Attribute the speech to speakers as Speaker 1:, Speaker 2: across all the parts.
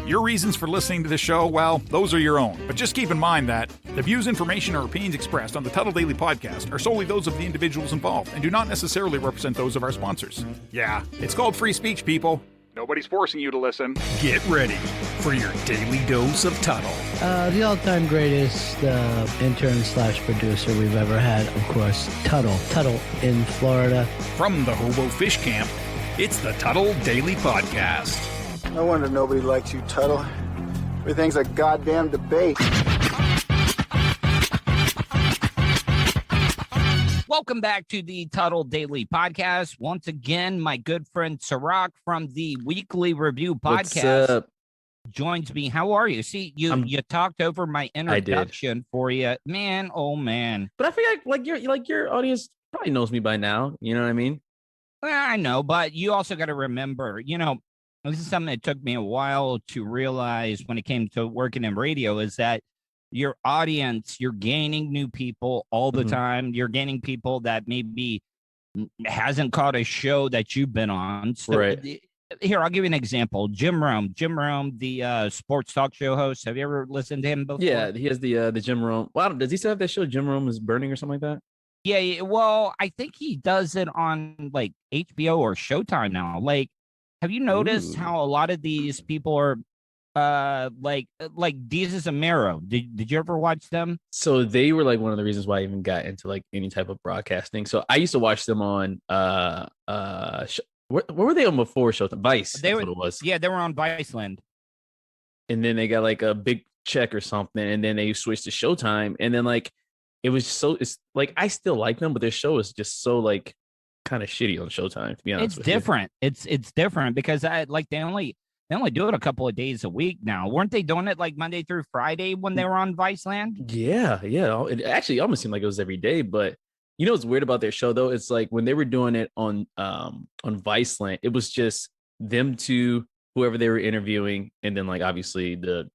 Speaker 1: Your reasons for listening to the show, well, those are your own. But just keep in mind that the views, information, or opinions expressed on the Tuddle Daily Podcast are solely those of the individuals involved and do not necessarily represent those of our sponsors. Yeah, it's called free speech, people. Nobody's forcing you to listen.
Speaker 2: Get ready for your daily dose of Tuddle.
Speaker 3: The all-time greatest intern/producer we've ever had, of course, Tuddle. Tuddle in Florida.
Speaker 2: From the Hobo Fish Camp, it's the Tuddle Daily Podcast.
Speaker 4: No wonder nobody likes you, Tuddle. Everything's a goddamn debate.
Speaker 5: Welcome back to the Tuddle Daily Podcast. Once again, my good friend Serak from the Weekly Review Podcast joins me. How are you? See, you talked over my introduction for you, man. Oh man!
Speaker 6: But I feel like your audience probably knows me by now. You know what I mean?
Speaker 5: Well, I know, but you also got to remember, this is something that took me a while to realize when it came to working in radio, is that your audience, you're gaining new people all the time. You're gaining people that maybe hasn't caught a show that you've been on. So
Speaker 6: right.
Speaker 5: Here, I'll give you an example. Jim Rome, the sports talk show host. Have you ever listened to him before?
Speaker 6: Yeah, he has the Jim Rome. Wow, does he still have that show, Jim Rome is Burning, or something like that?
Speaker 5: Yeah, well, I think he does it on like HBO or Showtime now. Like, have you noticed how a lot of these people are like Desus Mero? Did you ever watch them?
Speaker 6: So they were like one of the reasons why I even got into like any type of broadcasting. So I used to watch them on where were they on before Showtime? Vice. That's what it was.
Speaker 5: Yeah, they were on Viceland.
Speaker 6: And then they got like a big check or something, and then they switched to Showtime, and then like it's like I still like them, but their show is just so like kind of shitty on Showtime, to be honest.
Speaker 5: It's different. It's different because they only do it a couple of days a week now. Weren't they doing it like Monday through Friday when they were on Viceland?
Speaker 6: Yeah. It actually almost seemed like it was every day. But you know what's weird about their show though? It's like when they were doing it on Viceland, it was just them two, whoever they were interviewing, and then like obviously the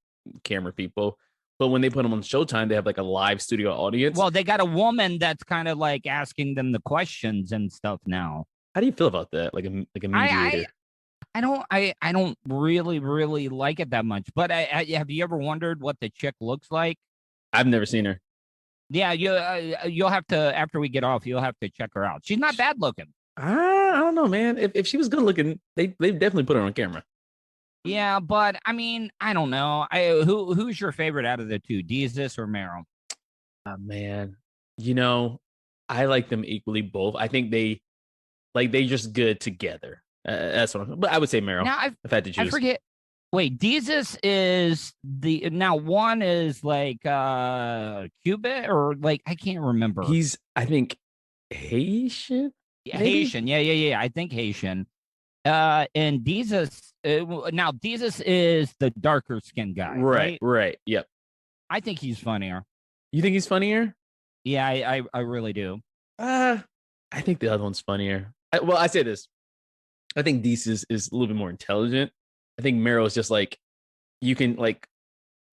Speaker 6: camera people. But when they put them on Showtime, they have like a live studio audience.
Speaker 5: Well, they got a woman that's kind of like asking them the questions and stuff now.
Speaker 6: How do you feel about that? Like a mediator?
Speaker 5: I don't really like it that much. But have you ever wondered what the chick looks like?
Speaker 6: I've never seen her.
Speaker 5: Yeah, you'll have to, after we get off, you'll have to check her out. She's not bad looking.
Speaker 6: I don't know, man. If she was good looking, they definitely put her on camera.
Speaker 5: Yeah, but I mean, I don't know. Who's your favorite out of the two, Desus or Mero?
Speaker 6: Man, I like them equally both. I think they just good together. That's what but I would say Mero. Now if I had to choose.
Speaker 5: I forget. Wait, Desus is one is like Cuban or like I can't remember.
Speaker 6: He's I think Haitian.
Speaker 5: Yeah, Haitian. Yeah. I think Haitian. And Desus Desus is the darker skinned guy.
Speaker 6: Right. Yep.
Speaker 5: I think he's funnier.
Speaker 6: You think he's funnier?
Speaker 5: Yeah, I really do.
Speaker 6: I think the other one's funnier. I say this. I think Desus is a little bit more intelligent. I think Mero is just like, you can like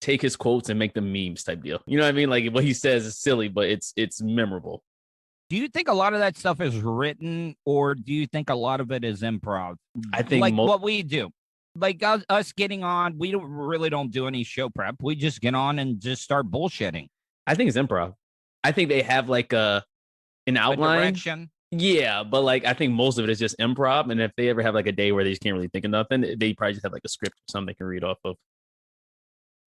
Speaker 6: take his quotes and make them memes type deal. You know what I mean? Like what he says is silly, but it's memorable.
Speaker 5: Do you think a lot of that stuff is written, or do you think a lot of it is improv?
Speaker 6: I think
Speaker 5: like what we do, like us getting on, we don't do any show prep. We just get on and just start bullshitting.
Speaker 6: I think it's improv. I think they have like an outline.
Speaker 5: A direction.
Speaker 6: Yeah, but like I think most of it is just improv. And if they ever have like a day where they just can't really think of nothing, they probably just have like a script or something they can read off of.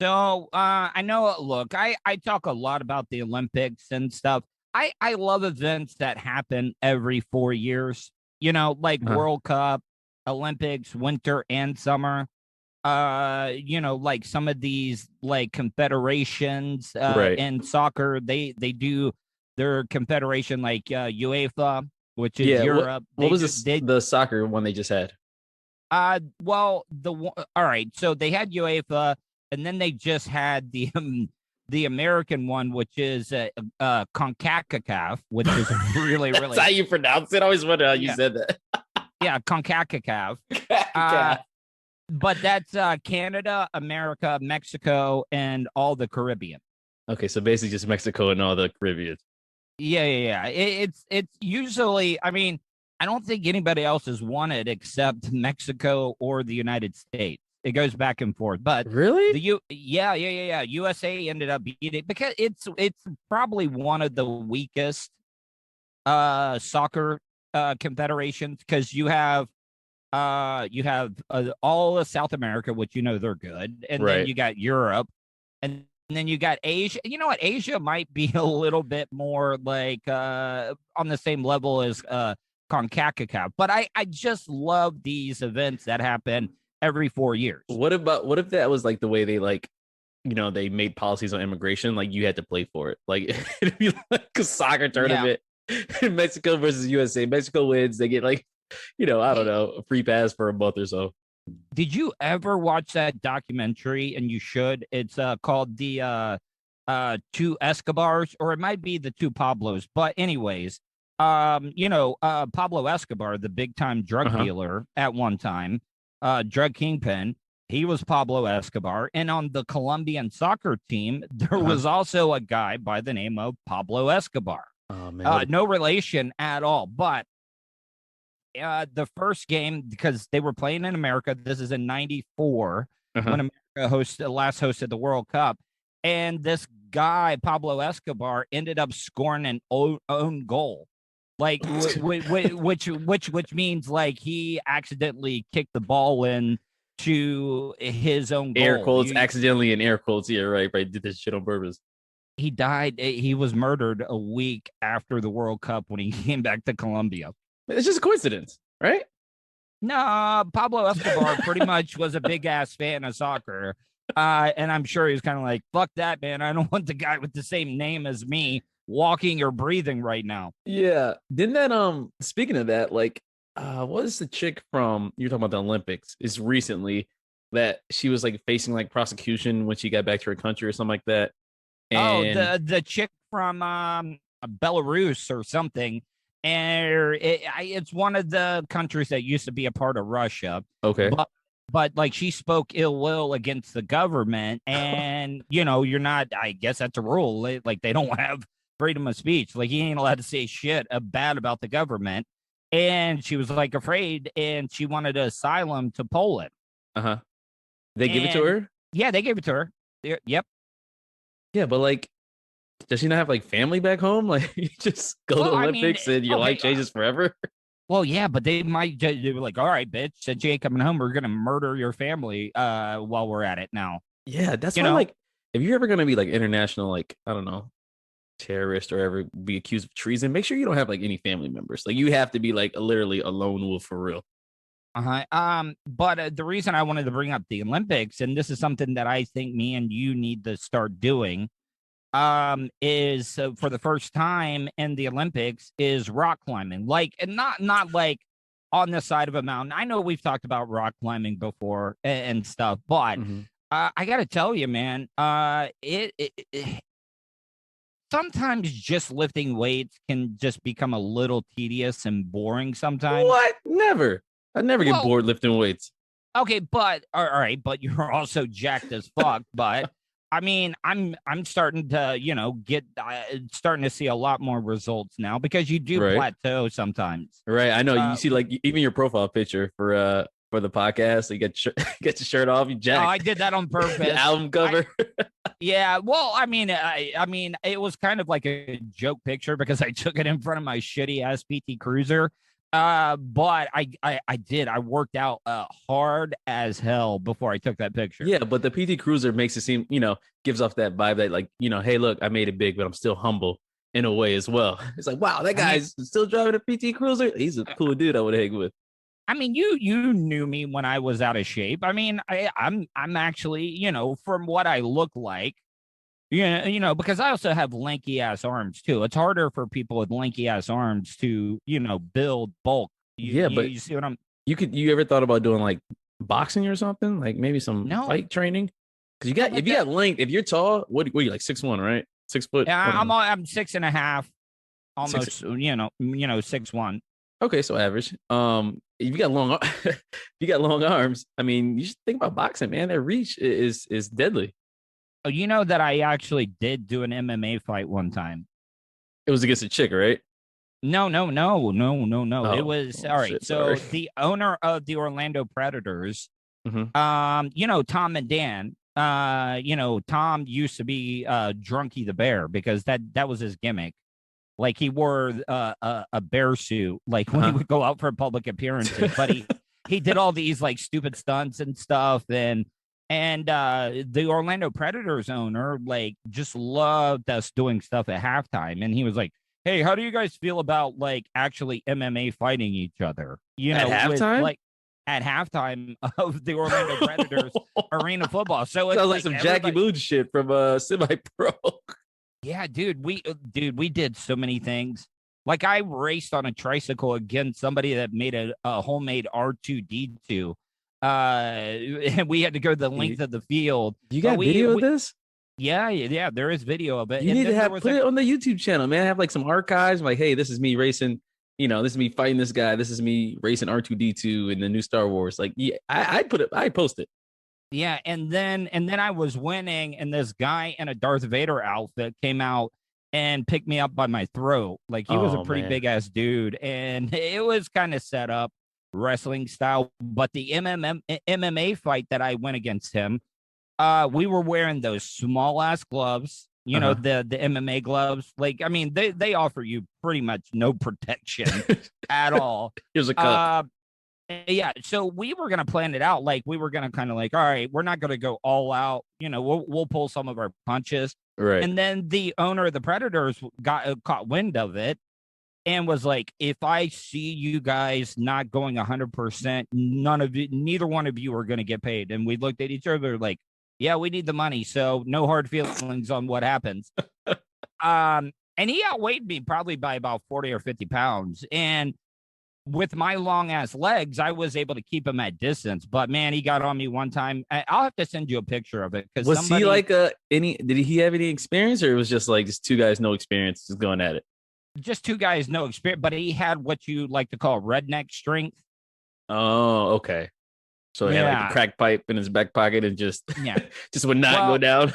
Speaker 5: So I know. Look, I talk a lot about the Olympics and stuff. I love events that happen every 4 years. Like World Cup, Olympics, winter and summer. Like some of these like confederations in soccer, they do their confederation like UEFA, which is Europe.
Speaker 6: What was the soccer one they just had?
Speaker 5: All right. So they had UEFA, and then they just had the American one, which is CONCACAF, which is really
Speaker 6: That's how you pronounce it. I always wonder how you said that.
Speaker 5: Yeah, CONCACAF. But that's Canada, America, Mexico, and all the Caribbean.
Speaker 6: Okay, so basically just Mexico and all the Caribbean.
Speaker 5: Yeah. It's usually, I mean, I don't think anybody else has won it except Mexico or the United States. It goes back and forth. But
Speaker 6: Really?
Speaker 5: Yeah. USA ended up beating because it's probably one of the weakest soccer confederations because you have all of South America, which they're good, and then you got Europe, and then you got Asia. You know what? Asia might be a little bit more like on the same level as CONCACAF, but I just love these events that happen every 4 years.
Speaker 6: What if that was like the way they they made policies on immigration? Like you had to play for it. Like it'd be like a soccer tournament. Mexico versus USA. Mexico wins. They get like, I don't know, a free pass for a month or so.
Speaker 5: Did you ever watch that documentary? And you should. It's called the Two Escobars, or it might be the Two Pablos. But anyways, Pablo Escobar, the big time drug dealer at one time, drug kingpin. He was Pablo Escobar. And on the Colombian soccer team, there was also a guy by the name of Pablo Escobar.
Speaker 6: Oh, man.
Speaker 5: No relation at all. But the first game, because they were playing in America, this is in 94 when America last hosted the World Cup. And this guy, Pablo Escobar, ended up scoring an own goal. Like, which means like he accidentally kicked the ball in to his own goal.
Speaker 6: Air quotes, accidentally in air quotes. Yeah, right. Did this shit on purpose.
Speaker 5: He died. He was murdered a week after the World Cup when he came back to Colombia.
Speaker 6: It's just a coincidence, right?
Speaker 5: No, Pablo Escobar pretty much was a big ass fan of soccer. And I'm sure he was kind of like, fuck that, man. I don't want the guy with the same name as me walking or breathing right now.
Speaker 6: Yeah. Didn't that, speaking of that, like, what is the chick from, you're talking about the Olympics, is recently that she was like facing like prosecution when she got back to her country or something like that. And
Speaker 5: the chick from Belarus or something. And it's one of the countries that used to be a part of Russia.
Speaker 6: Okay.
Speaker 5: But like she spoke ill will against the government. And, you're not, I guess that's a rule. Like they don't have freedom of speech. Like he ain't allowed to say shit bad about the government. And she was like afraid and she wanted asylum to Poland.
Speaker 6: They give it to her?
Speaker 5: Yeah, they gave it to her. Yep.
Speaker 6: Yeah, but like, does she not have like family back home? Like, you just go to the Olympics and your life changes forever.
Speaker 5: Well, yeah, but they were like, all right, bitch, since you ain't coming home, we're gonna murder your family while we're at it now.
Speaker 6: Yeah, that's why, like, if you're ever gonna be like international, like, I don't know, terrorist or ever be accused of treason, make sure you don't have like any family members. Like, you have to be like literally a lone wolf for real.
Speaker 5: But the reason I wanted to bring up the Olympics, and this is something that I think me and you need to start doing, is for the first time in the Olympics is rock climbing. Like, and not like on the side of a mountain. I know we've talked about rock climbing before and stuff, but I got to tell you, man, it sometimes just lifting weights can just become a little tedious and boring sometimes.
Speaker 6: What? Never. I never get bored lifting weights.
Speaker 5: Okay, but all right, but you're also jacked as fuck. But I mean, I'm starting to, get starting to see a lot more results now because you do plateau sometimes.
Speaker 6: Right. I know. You see, like, even your profile picture for the podcast, you get your shirt off, you jack.
Speaker 5: Oh, I did that on purpose.
Speaker 6: The album cover.
Speaker 5: Yeah. Well, I mean, it was kind of like a joke picture because I took it in front of my shitty ass PT Cruiser. But I worked out hard as hell before I took that picture.
Speaker 6: Yeah, but the PT Cruiser makes it seem, gives off that vibe that like, hey, look, I made it big, but I'm still humble in a way as well. It's like, wow, that guy's still driving a PT Cruiser. He's a cool dude I would hang with.
Speaker 5: I mean, you knew me when I was out of shape. I mean, I'm actually, from what I look like, because I also have lanky ass arms too. It's harder for people with lanky ass arms to, build bulk.
Speaker 6: But
Speaker 5: you see what I'm.
Speaker 6: You ever thought about doing like boxing or something? Like maybe some fight training? Because if you got length, if you're tall, what are you like 6'1", right? 6 foot.
Speaker 5: Yeah, I'm 6.5, almost. 6'1".
Speaker 6: Okay, so average. If you got long arms, I mean, you should think about boxing, man. Their reach is deadly.
Speaker 5: Oh, you know that I actually did do an MMA fight one time.
Speaker 6: It was against a chick, right?
Speaker 5: No.
Speaker 6: Oh,
Speaker 5: It was all right.
Speaker 6: Shit,
Speaker 5: so
Speaker 6: sorry.
Speaker 5: the owner of the Orlando Predators You know, Tom and Dan. You know, Tom used to be Drunky the Bear because that was his gimmick. Like he wore a bear suit, like when he would go out for public appearances. But he did all these like stupid stunts and stuff, and the Orlando Predators owner like just loved us doing stuff at halftime, and he was like, "Hey, how do you guys feel about like actually MMA fighting each other? You know,
Speaker 6: at halftime,
Speaker 5: like at halftime of the Orlando Predators arena football." So it's
Speaker 6: sounds like some Jackie Moon shit from Semi-Pro.
Speaker 5: Yeah, dude, we did so many things. Like I raced on a tricycle against somebody that made a homemade R2D2. And we had to go the length of the field.
Speaker 6: You got video of this?
Speaker 5: Yeah, there is video of it.
Speaker 6: You need to put it on the YouTube channel, man. Have like some archives, like, hey, this is me racing. You know, this is me fighting this guy. This is me racing R2D2 in the new Star Wars. Like, yeah, I post it.
Speaker 5: Yeah, and then I was winning, and this guy in a Darth Vader outfit came out and picked me up by my throat. Like he was a pretty big ass dude, and it was kind of set up wrestling style. But the MMA fight that I went against him, we were wearing those small ass gloves. You know, the MMA gloves. Like, I mean, they offer you pretty much no protection at all.
Speaker 6: Here's a cup.
Speaker 5: Yeah, so we were gonna plan it out. Like we were gonna kind of like, all right, we're not gonna go all out. You know, we'll pull some of our punches.
Speaker 6: Right.
Speaker 5: And then the owner of the Predators caught wind of it and was like, if I see you guys not going 100%, neither one of you are gonna get paid. And we looked at each other like, yeah, we need the money, so no hard feelings on what happens. And he outweighed me probably by about 40 or 50 pounds, and with my long ass legs, I was able to keep him at distance. But man, he got on me one time. I'll have to send you a picture of it.
Speaker 6: Was he like did he have any experience, or it was just like just two guys, no experience, just going at it?
Speaker 5: Just two guys, no experience, but he had what you like to call redneck strength.
Speaker 6: Oh, okay. So he had like a crack pipe in his back pocket and just just would not go down.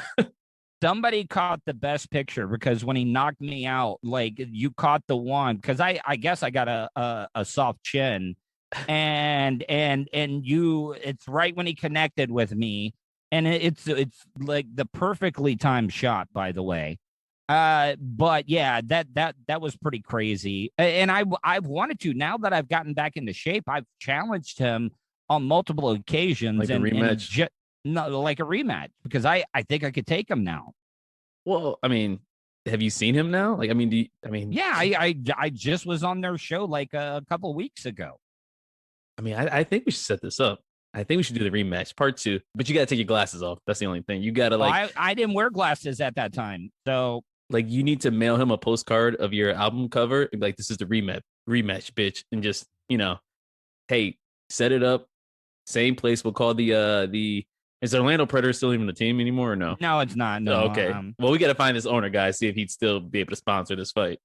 Speaker 5: Somebody caught the best picture because when he knocked me out, like you caught the one, because I guess I got a soft chin, and you, it's right when he connected with me, and it's like the perfectly timed shot, by the way. But yeah, that was pretty crazy, and I've wanted to, now that I've gotten back into shape, I've challenged him on multiple occasions,
Speaker 6: like a rematch.
Speaker 5: No, like a rematch, because I think I could take him now.
Speaker 6: Well, I mean, have you seen him now? Like, I mean,
Speaker 5: yeah, I just was on their show like a couple weeks ago.
Speaker 6: I mean, I think we should set this up. I think we should do the rematch part 2, but you got to take your glasses off. That's the only thing. You got to like,
Speaker 5: I didn't wear glasses at that time. So
Speaker 6: like, you need to mail him a postcard of your album cover. Like, this is the rematch, bitch. And just, you know, hey, set it up. Same place. We'll call the is Orlando Predators still even the team anymore or no?
Speaker 5: No, it's not. No.
Speaker 6: Oh, okay. Well, we got to find this owner, guys, see if he'd still be able to sponsor this fight.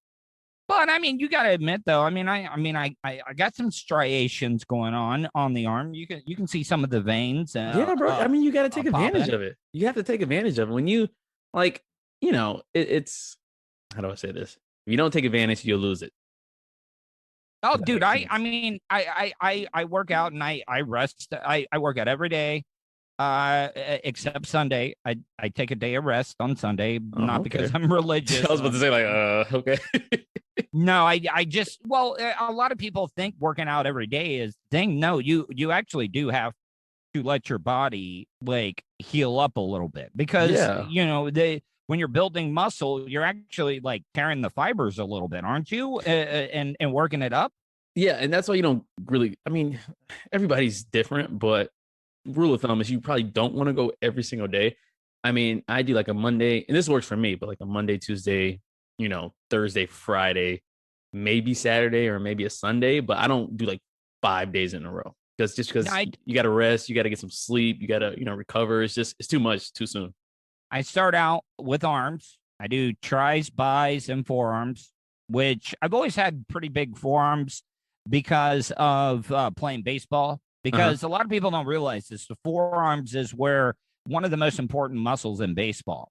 Speaker 5: But I mean, you got to admit though. I got some striations going on the arm. You can see some of the veins.
Speaker 6: Yeah, bro. I mean, you got to take advantage of it. You have to take advantage of it when you like. You know, it's how do I say this? If you don't take advantage, you'll lose it.
Speaker 5: Oh, dude, I work out and I rest. I work out every day. Except Sunday. I take a day of rest on Sunday, not because I'm religious.
Speaker 6: I was about to say, like, okay.
Speaker 5: No, I just, well, a lot of people think working out every day is thing. No, you actually do have to let your body like heal up a little bit, because you know, when you're building muscle, you're actually like tearing the fibers a little bit, aren't you? And working it up.
Speaker 6: Yeah, and that's why you don't really, I mean, everybody's different, but rule of thumb is you probably don't want to go every single day. I mean, I do like a Monday, and this works for me, but like a Monday, Tuesday, you know, Thursday, Friday, maybe Saturday, or maybe a Sunday, but I don't do like 5 days in a row, because you got to rest, you got to get some sleep, you got to, you know, recover. It's too much too soon.
Speaker 5: I start out with arms. I do tris, bis, and forearms, which I've always had pretty big forearms because of playing baseball. Because a lot of people don't realize this. The forearms is where one of the most important muscles in baseball.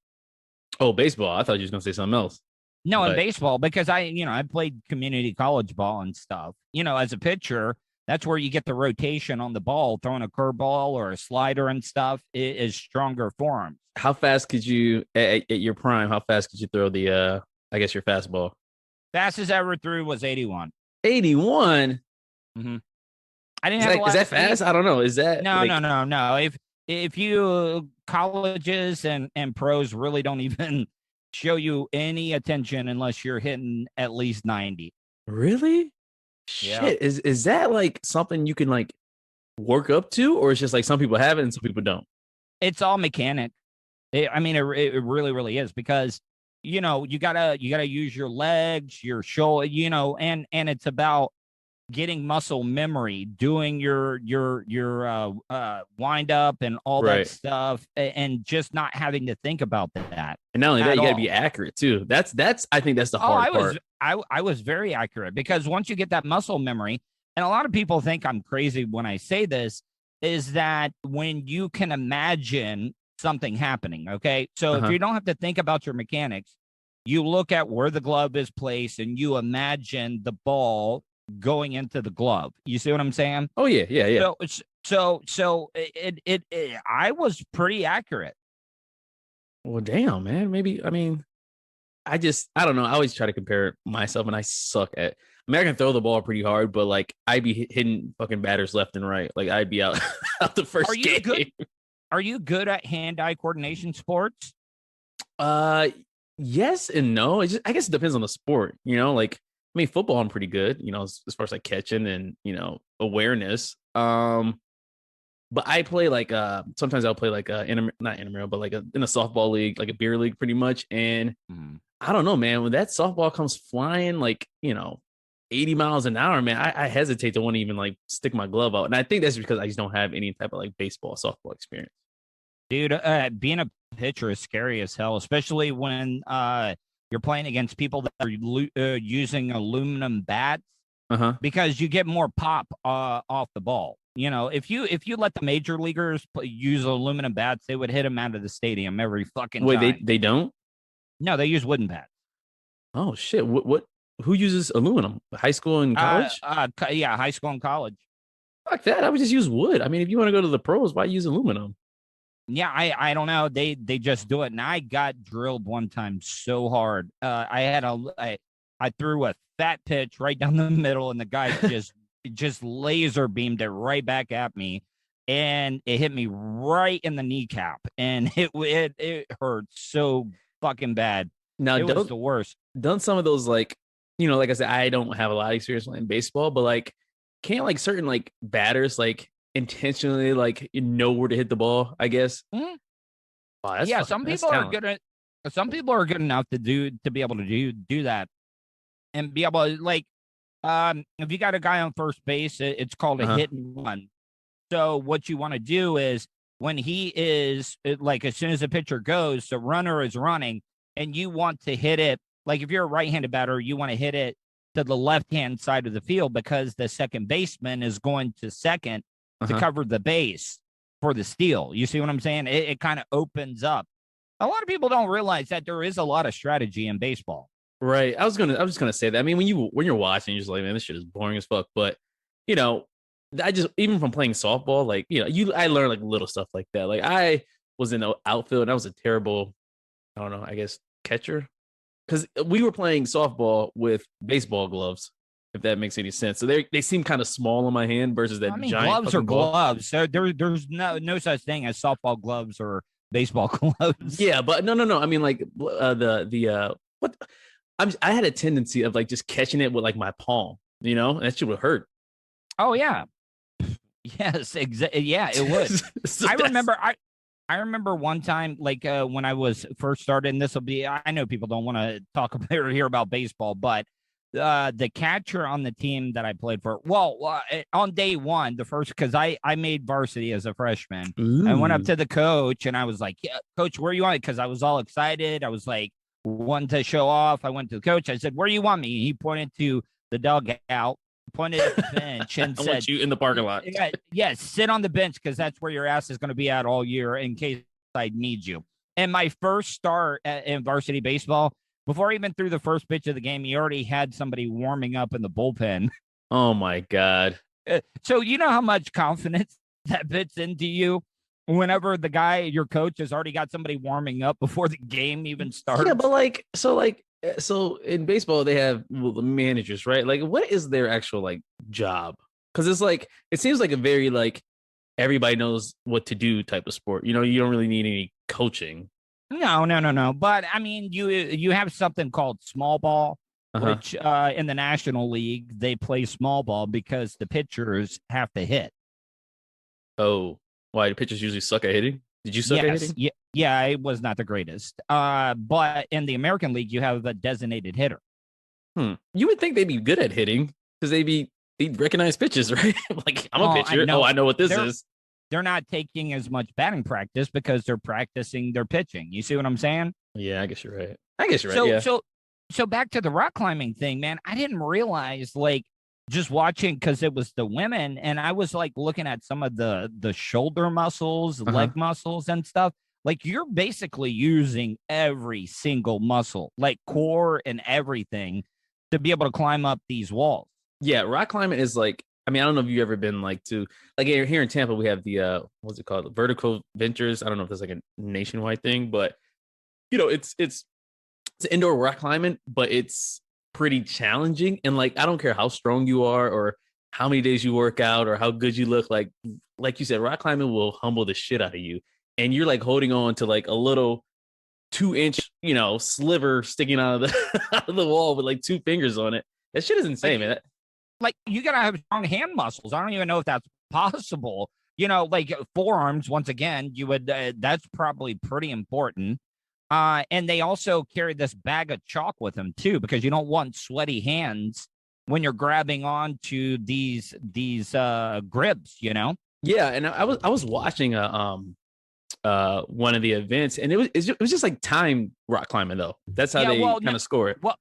Speaker 6: Oh, baseball. I thought you was going to say something else.
Speaker 5: No, in baseball, because I played community college ball and stuff. You know, as a pitcher, That's where you get the rotation on the ball. Throwing a curveball or a slider and stuff is stronger forearms.
Speaker 6: How fast could you, at your prime, how fast could you throw the, I guess, your fastball?
Speaker 5: Fastest I ever threw was 81.
Speaker 6: 81?
Speaker 5: Mm-hmm. I didn't have a lot
Speaker 6: is that fast? I don't know. Is that
Speaker 5: no. If you colleges and pros really don't even show you any attention unless you're hitting at least 90.
Speaker 6: Really?
Speaker 5: Yeah.
Speaker 6: Shit. Is that like something you can like work up to, or it's just like some people have it and some people don't?
Speaker 5: It's all mechanic. It really, really is, because you gotta use your legs, your shoulder, and it's about getting muscle memory, doing your wind up and all that stuff, and just not having to think about that.
Speaker 6: And not only that, you got to be accurate too. That's I think that's the hard part.
Speaker 5: I was very accurate, because once you get that muscle memory, and a lot of people think I'm crazy when I say this, is that when you can imagine something happening, okay? So if you don't have to think about your mechanics, you look at where the glove is placed and you imagine the ball going into the glove. You see what I'm saying?
Speaker 6: Oh yeah.
Speaker 5: So I was pretty accurate.
Speaker 6: Well, damn, man. Maybe, I mean, I don't know. I always try to compare myself, and I suck at. I mean, I can throw the ball pretty hard, but like I'd be hitting fucking batters left and right. Like I'd be out the first game.
Speaker 5: Good? Are you good at hand-eye coordination sports?
Speaker 6: Yes and no. I guess it depends on the sport. Like, I mean, football I'm pretty good. As far as like catching and awareness. But I play like sometimes I'll play like not intramural, but like in a softball league, like a beer league, pretty much. And I don't know, man. When that softball comes flying, like 80 miles an hour, man, I hesitate to want to even like stick my glove out. And I think that's because I just don't have any type of like baseball, softball experience.
Speaker 5: Dude, being a pitcher is scary as hell, especially when you're playing against people that are using aluminum bats, because you get more pop off the ball. If you let the major leaguers use aluminum bats, they would hit them out of the stadium every fucking time.
Speaker 6: Wait, they don't?
Speaker 5: No, they use wooden bats.
Speaker 6: Oh shit! What? Who uses aluminum? High school and college?
Speaker 5: Yeah, high school and college.
Speaker 6: Fuck that! I would just use wood. I mean, if you want to go to the pros, why use aluminum?
Speaker 5: Yeah, I don't know. They just do it, and I got drilled one time so hard. I threw a fat pitch right down the middle, and the guy just laser beamed it right back at me, and it hit me right in the kneecap, and it hurt so fucking bad.
Speaker 6: Now,
Speaker 5: it was the worst.
Speaker 6: Done some of those, like like I said, I don't have a lot of experience playing baseball, but like, can't like certain like batters like intentionally like know where to hit the ball, I guess.
Speaker 5: Mm-hmm.
Speaker 6: Wow,
Speaker 5: yeah, some people are good at. Some people are good enough to be able to do that, and be able to like. If you got a guy on first base, it's called a hit and run. So what you want to do is when he is like, as soon as the pitcher goes, the runner is running, and you want to hit it. Like if you're a right-handed batter, you want to hit it to the left-hand side of the field, because the second baseman is going to second to cover the base for the steal. You see what I'm saying? It kind of opens up. A lot of people don't realize that there is a lot of strategy in baseball.
Speaker 6: Right. I was just gonna say that. I mean, when you're watching, you're just like, man, this shit is boring as fuck. But I just, even from playing softball, like I learned like little stuff like that. Like I was in the outfield and I was a terrible, I don't know, I guess catcher, because we were playing softball with baseball gloves, if that makes any sense. So they seem kind of small on my hand versus that giant
Speaker 5: gloves are
Speaker 6: ball.
Speaker 5: Gloves. So there's no such thing as softball gloves or baseball gloves.
Speaker 6: Yeah, but no. I mean, like what? I had a tendency of like just catching it with like my palm, and that shit would hurt.
Speaker 5: Oh yeah, yes, exactly. Yeah, it would. So I remember one time, like when I was first started, and this will be, I know people don't want to talk about or hear about baseball, but the catcher on the team that I played for, on day one, because I made varsity as a freshman.
Speaker 6: Ooh.
Speaker 5: I went up to the coach and I was like, yeah, coach, where you want me? Because I was all excited. I was like, wanted to show off. I went to the coach. I said, where do you want me? He pointed to the dugout, pointed at the bench, and
Speaker 6: I
Speaker 5: said,
Speaker 6: want you in the parking lot.
Speaker 5: Yes, sit on the bench, because that's where your ass is going to be at all year in case I need you. And my first start in varsity baseball, before I even threw the first pitch of the game, he already had somebody warming up in the bullpen.
Speaker 6: Oh my God.
Speaker 5: So you know how much confidence that puts into you whenever the guy, your coach, has already got somebody warming up before the game even starts.
Speaker 6: Yeah, but so in baseball they have the managers, right? Like, what is their actual like job? Because it's like it seems like a very like everybody knows what to do type of sport. You know, you don't really need any coaching.
Speaker 5: No. But I mean, you have something called small ball, which in the National League they play small ball because the pitchers have to hit.
Speaker 6: Oh, why do pitchers usually suck at hitting? Did you suck at hitting?
Speaker 5: Yeah, it was not the greatest. But in the American League, you have a designated hitter.
Speaker 6: You would think they'd be good at hitting because they'd recognize pitches, right? Like, I'm a pitcher. I know what this is.
Speaker 5: They're not taking as much batting practice because they're practicing their pitching. You see what I'm saying?
Speaker 6: Yeah, I guess you're right. Yeah.
Speaker 5: So back to the rock climbing thing, man. I didn't realize, like, just watching, because it was the women, and I was like looking at some of the shoulder muscles, leg muscles and stuff. Like, you're basically using every single muscle, like core and everything, to be able to climb up these walls.
Speaker 6: Yeah, rock climbing is like, I mean, I don't know if you've ever been like to, like, here in Tampa, we have the what's it called? Vertical Ventures. I don't know if that's like a nationwide thing, but you know, it's indoor rock climbing, but it's pretty challenging. And like, I don't care how strong you are or how many days you work out or how good you look, like you said, rock climbing will humble the shit out of you. And you're like holding on to like a little 2-inch, you know, sliver sticking out of the wall with like 2 fingers on it. That shit is insane, man.
Speaker 5: Like, you gotta have strong hand muscles. I don't even know if that's possible. You know, like forearms, once again, you would, that's probably pretty important. And they also carry this bag of chalk with them too, because you don't want sweaty hands when you're grabbing onto these grips, you know?
Speaker 6: Yeah. And I was watching one of the events, and it was just like time rock climbing though. That's how they kind of score it.
Speaker 5: Well,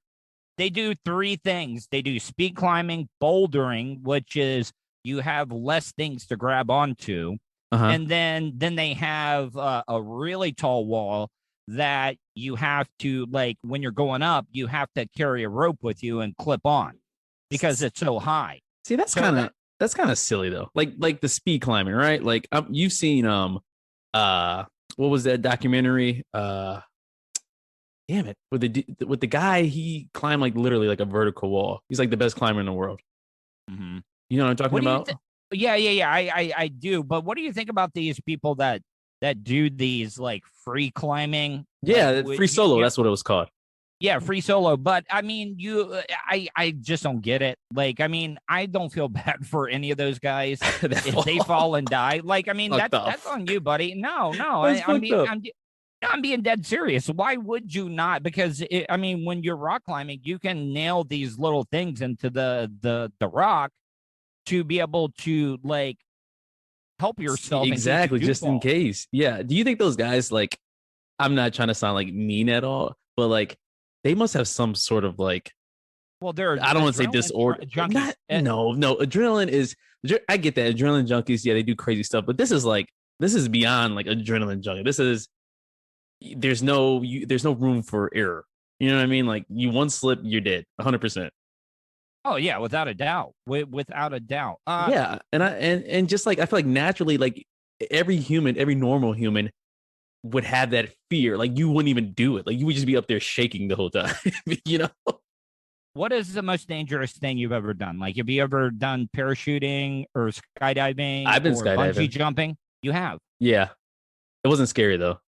Speaker 5: they do 3 things. They do speed climbing, bouldering, which is you have less things to grab onto. And then they have a really tall wall that you have to, like, when you're going up, you have to carry a rope with you and clip on because it's so high.
Speaker 6: See, that's kind of silly though. Like the speed climbing, right? Like, you've seen what was that documentary? Damn it, with the guy, he climbed like literally like a vertical wall. He's like the best climber in the world. You know what I'm talking about?
Speaker 5: Yeah. I do. But what do you think about these people that do these like free climbing?
Speaker 6: Yeah,
Speaker 5: like,
Speaker 6: free solo. That's what it was called.
Speaker 5: Yeah, free solo. But I mean, I just don't get it. Like, I mean, I don't feel bad for any of those guys if they fall and die. Like, I mean, that's on you, buddy. No, I'm being dead serious. Why would you not? Because I mean, when you're rock climbing, you can nail these little things into the rock to be able to like help yourself.
Speaker 6: Exactly, just in case. Yeah. Do you think those guys, like, I'm not trying to sound like mean at all, but like they must have some sort of like,
Speaker 5: well, they're,
Speaker 6: I don't want to say disorder. No, adrenaline is, I get that, adrenaline junkies. Yeah, they do crazy stuff, but this is beyond like adrenaline junkie. This is, there's no room for error. You know what I mean? Like, you one slip, you're dead 100%.
Speaker 5: Oh yeah, without a doubt. Without a doubt.
Speaker 6: Yeah, and just like, I feel like naturally, like every normal human would have that fear. Like, you wouldn't even do it. Like, you would just be up there shaking the whole time. You know?
Speaker 5: What is the most dangerous thing you've ever done? Like, have you ever done parachuting or skydiving?
Speaker 6: I've been skydiving.
Speaker 5: Bungee jumping? You have?
Speaker 6: Yeah. It wasn't scary though.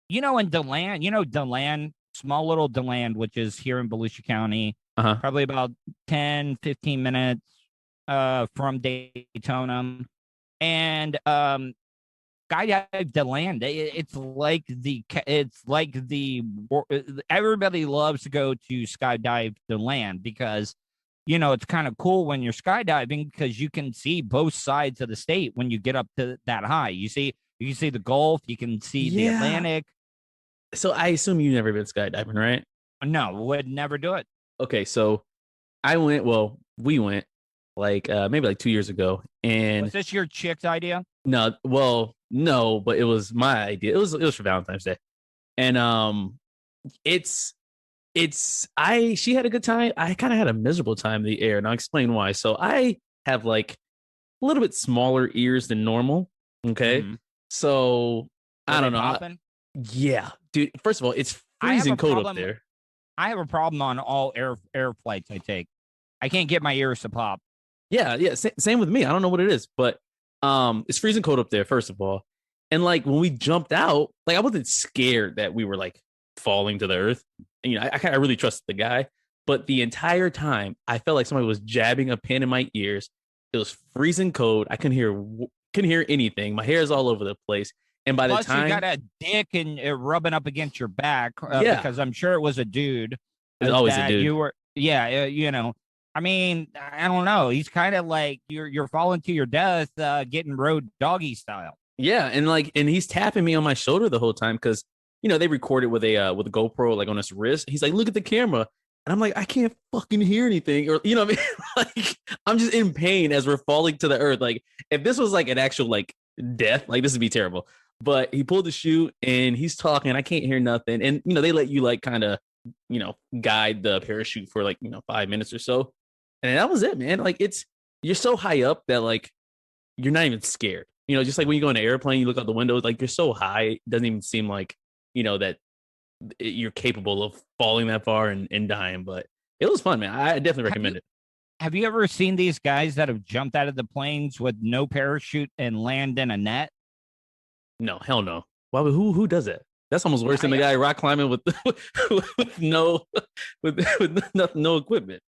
Speaker 5: You know, in DeLand, small little DeLand, which is here in Volusia County, probably about 10, 15 minutes from Daytona. And skydive DeLand, it's like everybody loves to go to skydive DeLand because, you know, it's kind of cool when you're skydiving because you can see both sides of the state when you get up to that high. You can see the Gulf, you can see the Atlantic.
Speaker 6: So I assume you've never been skydiving, right?
Speaker 5: No, would never do it.
Speaker 6: Okay, so we went like maybe like 2 years ago. And
Speaker 5: was this your chick's idea?
Speaker 6: No, but it was my idea. It was for Valentine's Day. And she had a good time. I kind of had a miserable time in the air, and I'll explain why. So I have like a little bit smaller ears than normal. Okay.
Speaker 5: Mhm.
Speaker 6: So I don't know. Yeah, dude. First of all, it's freezing cold up there.
Speaker 5: I have a problem on all air flights I take. I can't get my ears to pop.
Speaker 6: Yeah. Same with me. I don't know what it is, but it's freezing cold up there. First of all, and like when we jumped out, like I wasn't scared that we were like falling to the earth. And, you know, I really trusted the guy, but the entire time I felt like somebody was jabbing a pin in my ears. It was freezing cold. I couldn't hear anything. My hair is all over the place. And by
Speaker 5: Plus,
Speaker 6: the time
Speaker 5: you got a dick and rubbing up against your back, because I'm sure it was a dude.
Speaker 6: It's always a dude.
Speaker 5: You were, you know. I mean, I don't know. He's kind of like you're falling to your death, getting road doggy style.
Speaker 6: Yeah, and he's tapping me on my shoulder the whole time because you know they recorded with a GoPro like on his wrist. He's like, "Look at the camera," and I'm like, "I can't fucking hear anything," or you know what I mean? Like I'm just in pain as we're falling to the earth. Like if this was like an actual like death, like this would be terrible. But he pulled the chute and he's talking. I can't hear nothing, and you know they let you like kind of guide the parachute for like 5 minutes or so. And that was it, man. Like you're so high up that like you're not even scared. Just like when you go in an airplane, you look out the window, like you're so high, it doesn't even seem like, that you're capable of falling that far and dying. But it was fun, man. I definitely recommend it.
Speaker 5: Have you ever seen these guys that have jumped out of the planes with no parachute and land in a net?
Speaker 6: No, hell no. Why would who does that? That's almost worse than the guy rock climbing with no equipment.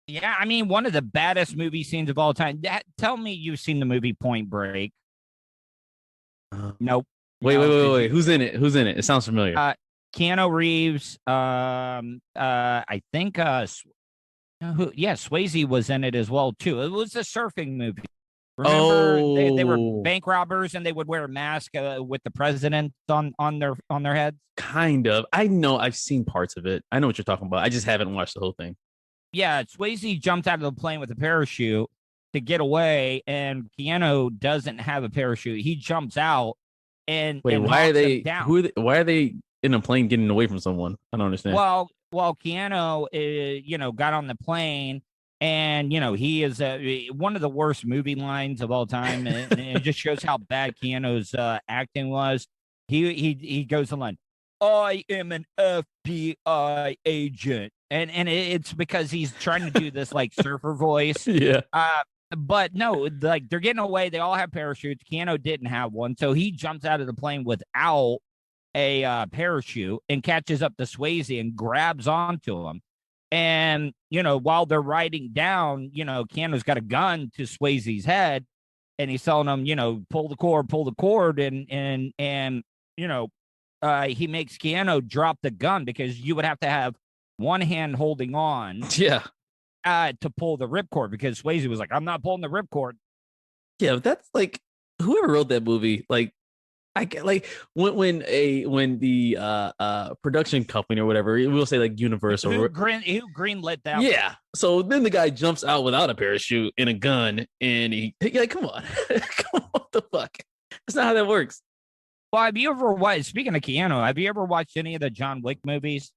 Speaker 5: Yeah, I mean, one of the baddest movie scenes of all time. Tell me you've seen the movie Point Break. Nope.
Speaker 6: Wait. Who's in it? It sounds familiar.
Speaker 5: Keanu Reeves. I think. Swayze was in it as well too. It was a surfing movie. Remember, they were bank robbers and they would wear a mask with the president on their heads.
Speaker 6: Kind of. I know. I've seen parts of it. I know what you're talking about. I just haven't watched the whole thing.
Speaker 5: Yeah, Swayze jumped out of the plane with a parachute to get away, and Keanu doesn't have a parachute. He jumps out and
Speaker 6: wait.
Speaker 5: And
Speaker 6: why are they?
Speaker 5: down.
Speaker 6: Why are they in a plane getting away from someone? I don't understand.
Speaker 5: Well, Keanu, got on the plane, and he is one of the worst movie lines of all time, and it just shows how bad Keanu's acting was. He goes on line, "I am an FBI agent." And it's because he's trying to do this like surfer voice.
Speaker 6: Yeah.
Speaker 5: But no, like they're getting away. They all have parachutes. Keanu didn't have one. So he jumps out of the plane without a parachute and catches up to Swayze and grabs onto him. And, while they're riding down, Keanu's got a gun to Swayze's head and he's telling him, pull the cord. And he makes Keanu drop the gun because you would have to have one hand holding on to pull the ripcord because Swayze was like, I'm not pulling the ripcord.
Speaker 6: Yeah, that's like whoever wrote that movie, like I get like when the production company or whatever, we'll say like Universal
Speaker 5: who greenlit that.
Speaker 6: Yeah. So then the guy jumps out without a parachute and a gun and he like, come on. What the fuck? That's not how that works.
Speaker 5: Well, have you ever watched, speaking of Keanu, have you ever watched any of the John Wick movies?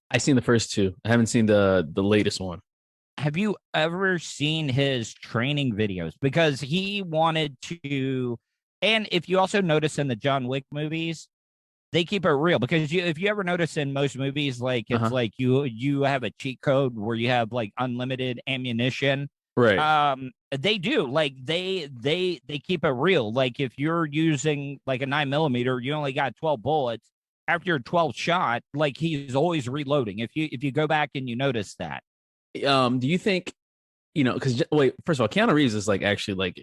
Speaker 6: I've seen the first two. I haven't seen the latest one.
Speaker 5: Have you ever seen his training videos? Because he wanted to, and if you also notice in the John Wick movies, they keep it real. Because if you ever notice in most movies, like it's like you have a cheat code where you have like unlimited ammunition.
Speaker 6: Right.
Speaker 5: They do like they keep it real. Like if you're using like a 9mm, you only got 12 bullets. After your 12th shot, like he's always reloading. If you go back and you notice that.
Speaker 6: Do you think, because wait, first of all, Keanu Reeves is like actually like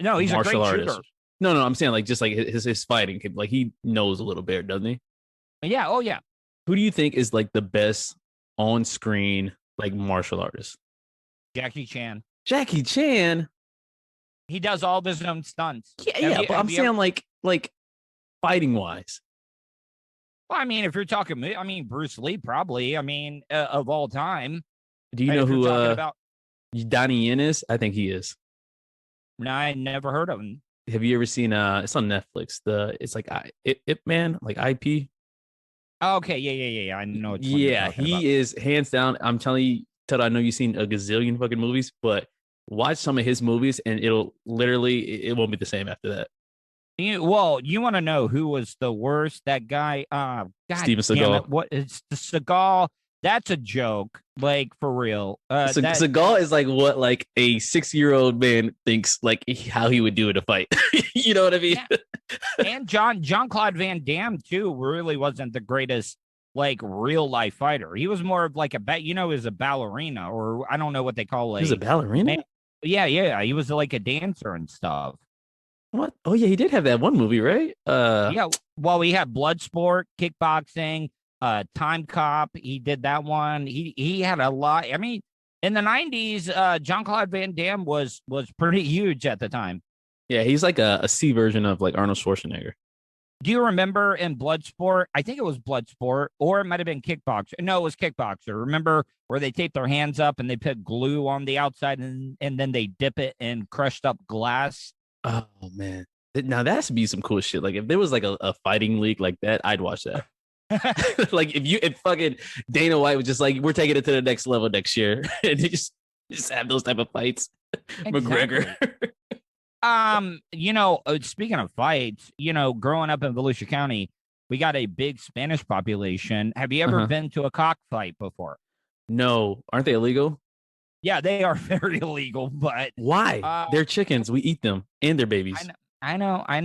Speaker 5: no, he's a great
Speaker 6: artist.
Speaker 5: Shooter.
Speaker 6: No, I'm saying like just like his fighting, like he knows a little bit, doesn't he?
Speaker 5: Yeah. Oh yeah.
Speaker 6: Who do you think is like the best on screen like martial artist?
Speaker 5: Jackie Chan.
Speaker 6: Jackie Chan.
Speaker 5: He does all of his own stunts.
Speaker 6: Yeah, but I'm saying like fighting wise.
Speaker 5: Well, I mean, if you're talking, I mean, Bruce Lee, probably. I mean, of all time.
Speaker 6: Do you know who Donnie Yen is? I think he is.
Speaker 5: No, I never heard of him.
Speaker 6: Have you ever seen? It's on Netflix. It's like Ip Man, like IP.
Speaker 5: Oh, okay, yeah. I know.
Speaker 6: Yeah, he is hands down. I'm telling you, Ted, I know you've seen a gazillion fucking movies, but watch some of his movies, and it won't be the same after that.
Speaker 5: You want to know who was the worst? That guy, God
Speaker 6: Steven
Speaker 5: damn
Speaker 6: Seagal.
Speaker 5: it, what is the Seagal? That's a joke, like for real.
Speaker 6: Seagal is like what like a 6-year-old man thinks like how he would do in a fight. You know what I mean?
Speaker 5: Yeah. And Jean-Claude Van Damme too really wasn't the greatest like real life fighter. He was more of like he was a ballerina, or I don't know what they call it.
Speaker 6: He was a ballerina?
Speaker 5: Yeah. He was like a dancer and stuff.
Speaker 6: What? Oh yeah, he did have that one movie, right?
Speaker 5: Yeah. Well, we had Bloodsport, kickboxing, Time Cop. He did that one. He had a lot. I mean, in the 90s, Jean-Claude Van Damme was pretty huge at the time.
Speaker 6: Yeah, he's like a C version of like Arnold Schwarzenegger.
Speaker 5: Do you remember in Bloodsport? I think it was Bloodsport, or it might have been Kickboxer. No, it was Kickboxer. Remember where they tape their hands up and they put glue on the outside and then they dip it in crushed up glass?
Speaker 6: Oh man, now that has to be some cool shit. Like if there was like a fighting league like that, I'd watch that. Like if fucking Dana White was just like, we're taking it to the next level next year, and you just have those type of fights. Exactly. McGregor.
Speaker 5: Speaking of fights, growing up in Volusia County, we got a big Spanish population. Have you ever been to a cockfight before?
Speaker 6: No, aren't they illegal?
Speaker 5: Yeah, they are very illegal, but
Speaker 6: why? They're chickens. We eat them and their babies.
Speaker 5: I know. I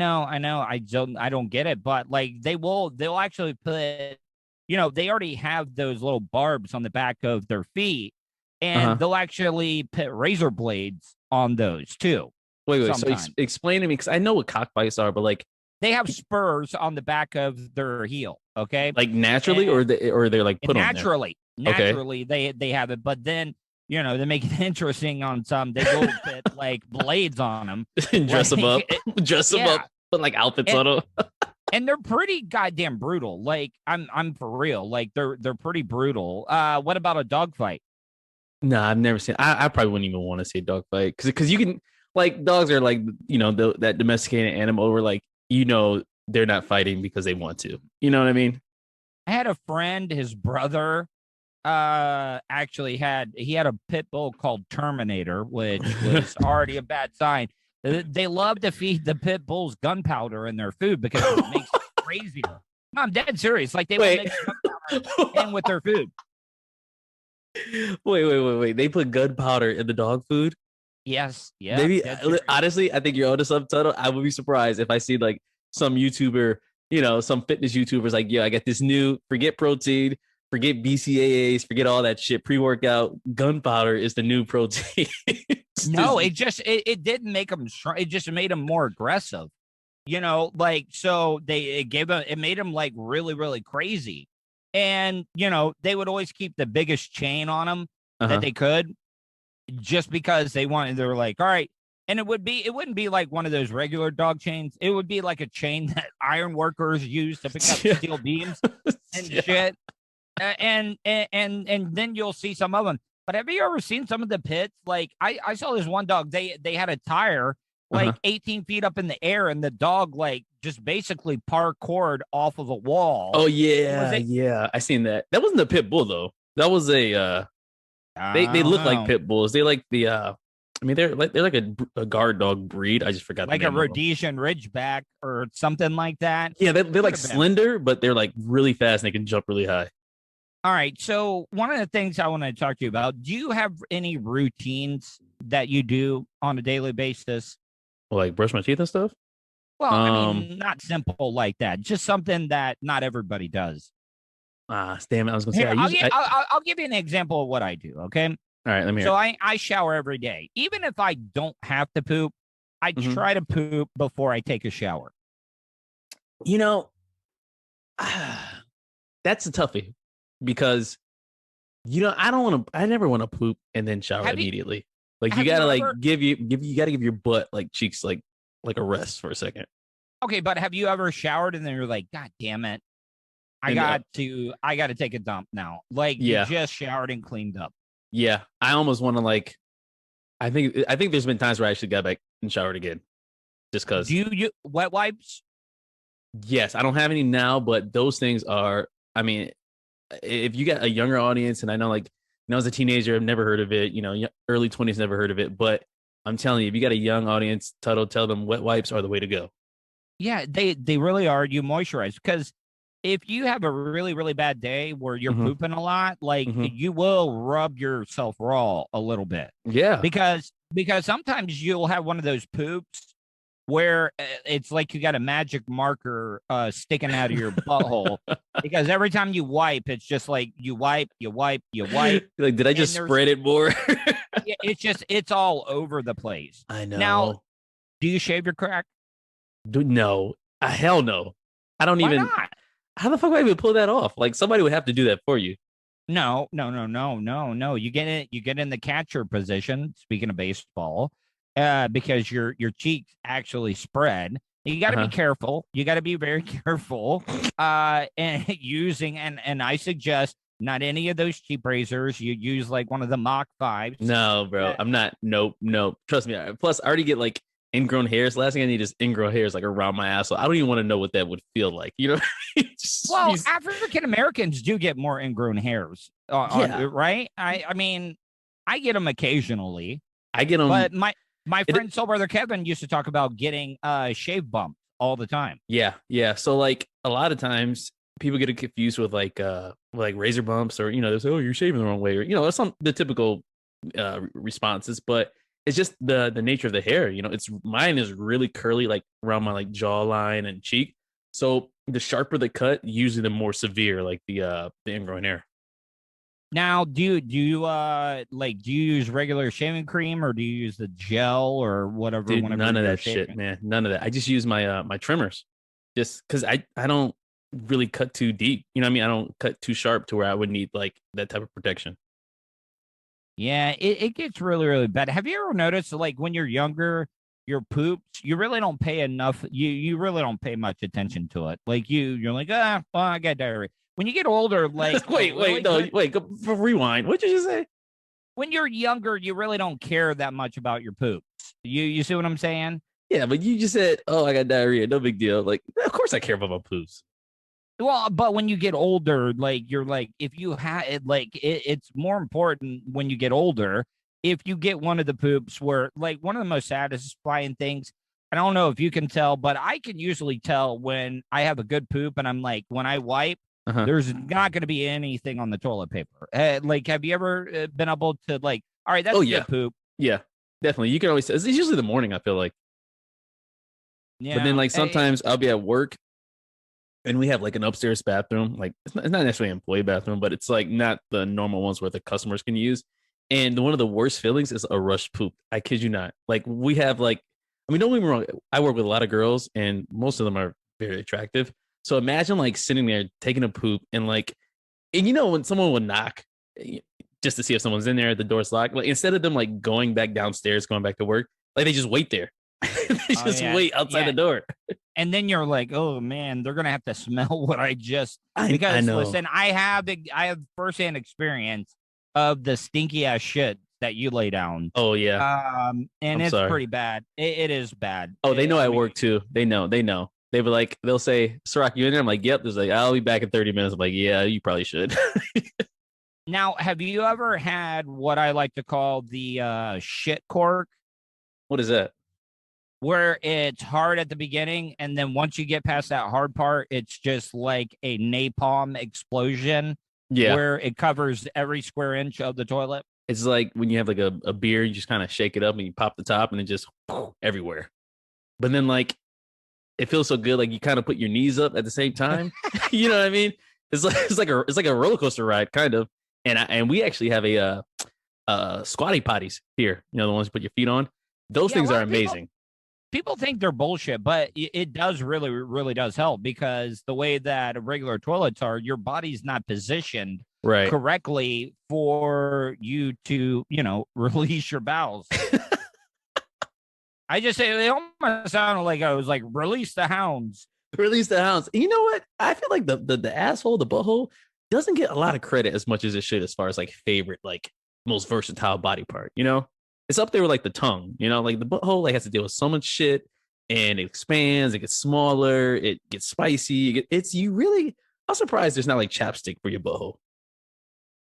Speaker 5: don't get it, but like they'll actually put, they already have those little barbs on the back of their feet, and they'll actually put razor blades on those too.
Speaker 6: Wait. So explain to me, because I know what cockfights are, but like
Speaker 5: they have spurs on the back of their heel. Okay,
Speaker 6: like naturally, or they're like put
Speaker 5: naturally.
Speaker 6: On there?
Speaker 5: Naturally, they have it, but then they make it interesting on some. They will put like blades on them,
Speaker 6: dress them up, put like outfits on them.
Speaker 5: And they're pretty goddamn brutal. Like I'm for real. Like they're pretty brutal. What about a dog fight?
Speaker 6: No, I've never seen. I probably wouldn't even want to see a dog fight because you can, like, dogs are like, that domesticated animal where like they're not fighting because they want to. You know what I mean?
Speaker 5: I had a friend, his brother actually had a pit bull called Terminator, which was already a bad sign. They love to feed the pit bulls gunpowder in their food because it makes it crazier. No, I'm dead serious. Like they will mix gunpowder in with their food.
Speaker 6: Wait. They put gunpowder in the dog food?
Speaker 5: Yes. Yeah.
Speaker 6: Maybe honestly, I think you're on to subtitle. I would be surprised if I see like some YouTuber, some fitness YouTubers like, I got this new, forget protein, forget BCAAs, forget all that shit. Pre-workout, gunpowder is the new protein.
Speaker 5: No, it didn't make them strong. It just made them more aggressive. So it made them like really, really crazy. And, they would always keep the biggest chain on them that they could, just because they were like, all right. And it wouldn't be like one of those regular dog chains. It would be like a chain that iron workers use to pick up steel beams and shit. And then you'll see some of them. But have you ever seen some of the pits? Like I saw this one dog, they had a tire like 18 feet up in the air, and the dog like just basically parkoured off of a wall.
Speaker 6: Oh yeah. Yeah. I seen that. That wasn't a pit bull though. That was a they look like pit bulls. They like the they're like a guard dog breed. I just forgot.
Speaker 5: Like a Rhodesian Ridgeback or something like that.
Speaker 6: Yeah, they're like slender, but they're like really fast and they can jump really high.
Speaker 5: All right. So one of the things I want to talk to you about, do you have any routines that you do on a daily basis?
Speaker 6: Like brush my teeth and stuff?
Speaker 5: Well, I mean, not simple like that. Just something that not everybody does.
Speaker 6: Damn it. I was going to say.
Speaker 5: I'll give you an example of what I do, okay?
Speaker 6: All right, let me hear.
Speaker 5: So I shower every day. Even if I don't have to poop, I try to poop before I take a shower.
Speaker 6: That's a toughie because, I never want to poop and then shower immediately. Like you gotta give your butt like cheeks like a rest for a second.
Speaker 5: Okay, but have you ever showered and then you're like, God damn it, I got to take a dump now. Like you just showered and cleaned up.
Speaker 6: Yeah, I almost want to like. I think there's been times where I actually got back and showered again, just because.
Speaker 5: Do you wet wipes?
Speaker 6: Yes, I don't have any now, but those things are. I mean, if you got a younger audience, and I know like. As a teenager, I've never heard of it. Early 20s, never heard of it. But I'm telling you, if you got a young audience, Tuddle, tell them wet wipes are the way to go.
Speaker 5: Yeah, they really are. You moisturize because if you have a really, really bad day where you're pooping a lot, like you will rub yourself raw a little bit.
Speaker 6: Yeah.
Speaker 5: Because sometimes you'll have one of those poops where it's like you got a magic marker sticking out of your butthole because every time you wipe, it's just like you wipe.
Speaker 6: Like, did I just spread it more?
Speaker 5: it's all over the place.
Speaker 6: I know.
Speaker 5: Now, do you shave your crack?
Speaker 6: No. Hell no. I don't even.
Speaker 5: Not?
Speaker 6: How the fuck would I even pull that off? Like somebody would have to do that for you.
Speaker 5: No. You get in the catcher position, speaking of baseball, because your cheeks actually spread. You got to be careful. You got to be very careful. And using and I suggest not any of those cheap razors. You use like one of the Mach 5s.
Speaker 6: No, bro. I'm not. Nope. Trust me. Plus, I already get like ingrown hairs. Last thing I need is ingrown hairs like around my asshole. I don't even want to know what that would feel like. You know?
Speaker 5: Well, African Americans do get more ingrown hairs, right? I mean, I get them occasionally.
Speaker 6: I get them,
Speaker 5: but my friend Soul Brother Kevin used to talk about getting shave bumps all the time.
Speaker 6: Yeah. So like a lot of times people get confused with like razor bumps, or they say, oh, you're shaving the wrong way, or it's the typical responses, but it's just the nature of the hair. Mine is really curly, like around my like jawline and cheek. So the sharper the cut, usually the more severe, like the ingrown hair.
Speaker 5: Now, do you use regular shaving cream, or do you use the gel or whatever?
Speaker 6: Dude, none of that shit, man. None of that. I just use my my trimmers, just because I don't really cut too deep. You know what I mean? I don't cut too sharp to where I would need like that type of protection.
Speaker 5: Yeah, it gets really, really bad. Have you ever noticed, like, when you're younger, your poops, you really don't pay enough. You really don't pay much attention to it. Like you're like, well, I got diarrhea. When you get older, like
Speaker 6: wait, rewind. What'd you just say?
Speaker 5: When you're younger, you really don't care that much about your poops. You see what I'm saying?
Speaker 6: Yeah, but you just said, oh, I got diarrhea. No big deal. Like, of course I care about my poops.
Speaker 5: Well, but when you get older, like you're like, if you have it, like it's more important when you get older. If you get one of the poops where, like, one of the most satisfying things, I don't know if you can tell, but I can usually tell when I have a good poop, and I'm like, when I wipe, there's not going to be anything on the toilet paper. Like, have you ever been able to like, all right, that's a good poop.
Speaker 6: Yeah, definitely. You can always, it's usually the morning, I feel like. Yeah. But then like sometimes I'll be at work and we have like an upstairs bathroom. Like it's not necessarily an employee bathroom, but it's like not the normal ones where the customers can use. And one of the worst feelings is a rush poop. I kid you not. Like we have like, I mean, don't get me wrong. I work with a lot of girls and most of them are very attractive. So imagine like sitting there taking a poop and like, and when someone would knock just to see if someone's in there, the door's locked, like instead of them like going back downstairs, going back to work, like they just wait there. They just wait outside the door.
Speaker 5: And then you're like, oh man, they're gonna have to smell what I just.
Speaker 6: I know.
Speaker 5: Listen, I have firsthand experience of the stinky ass shit that you lay down.
Speaker 6: Oh yeah.
Speaker 5: And it's pretty bad. It is bad.
Speaker 6: Oh, they know I work too. They know. They were like, they'll say, Serak, you in there? I'm like, yep. There's like, I'll be back in 30 minutes. I'm like, yeah, you probably should.
Speaker 5: Now, have you ever had what I like to call the shit cork?
Speaker 6: What is that?
Speaker 5: Where it's hard at the beginning, and then once you get past that hard part, it's just like a napalm explosion. Yeah. Where it covers every square inch of the toilet.
Speaker 6: It's like when you have like a beer, you just kind of shake it up and you pop the top and it just everywhere. But then like, it feels so good. Like you kind of put your knees up at the same time. You know what I mean? It's like a roller coaster ride kind of. And we actually have a squatty potties here. The ones you put your feet on. Those things are amazing.
Speaker 5: People think they're bullshit, but it does really, really does help because the way that regular toilets are, your body's not positioned correctly for you to, release your bowels. I just say it almost sounded like I was like, release the hounds.
Speaker 6: Release the hounds. You know what? I feel like the asshole, the butthole, doesn't get a lot of credit as much as it should as far as like favorite, like most versatile body part, It's up there with like the tongue, like the butthole like has to deal with so much shit and it expands, it gets smaller, it gets spicy. I'm surprised there's not like chapstick for your butthole.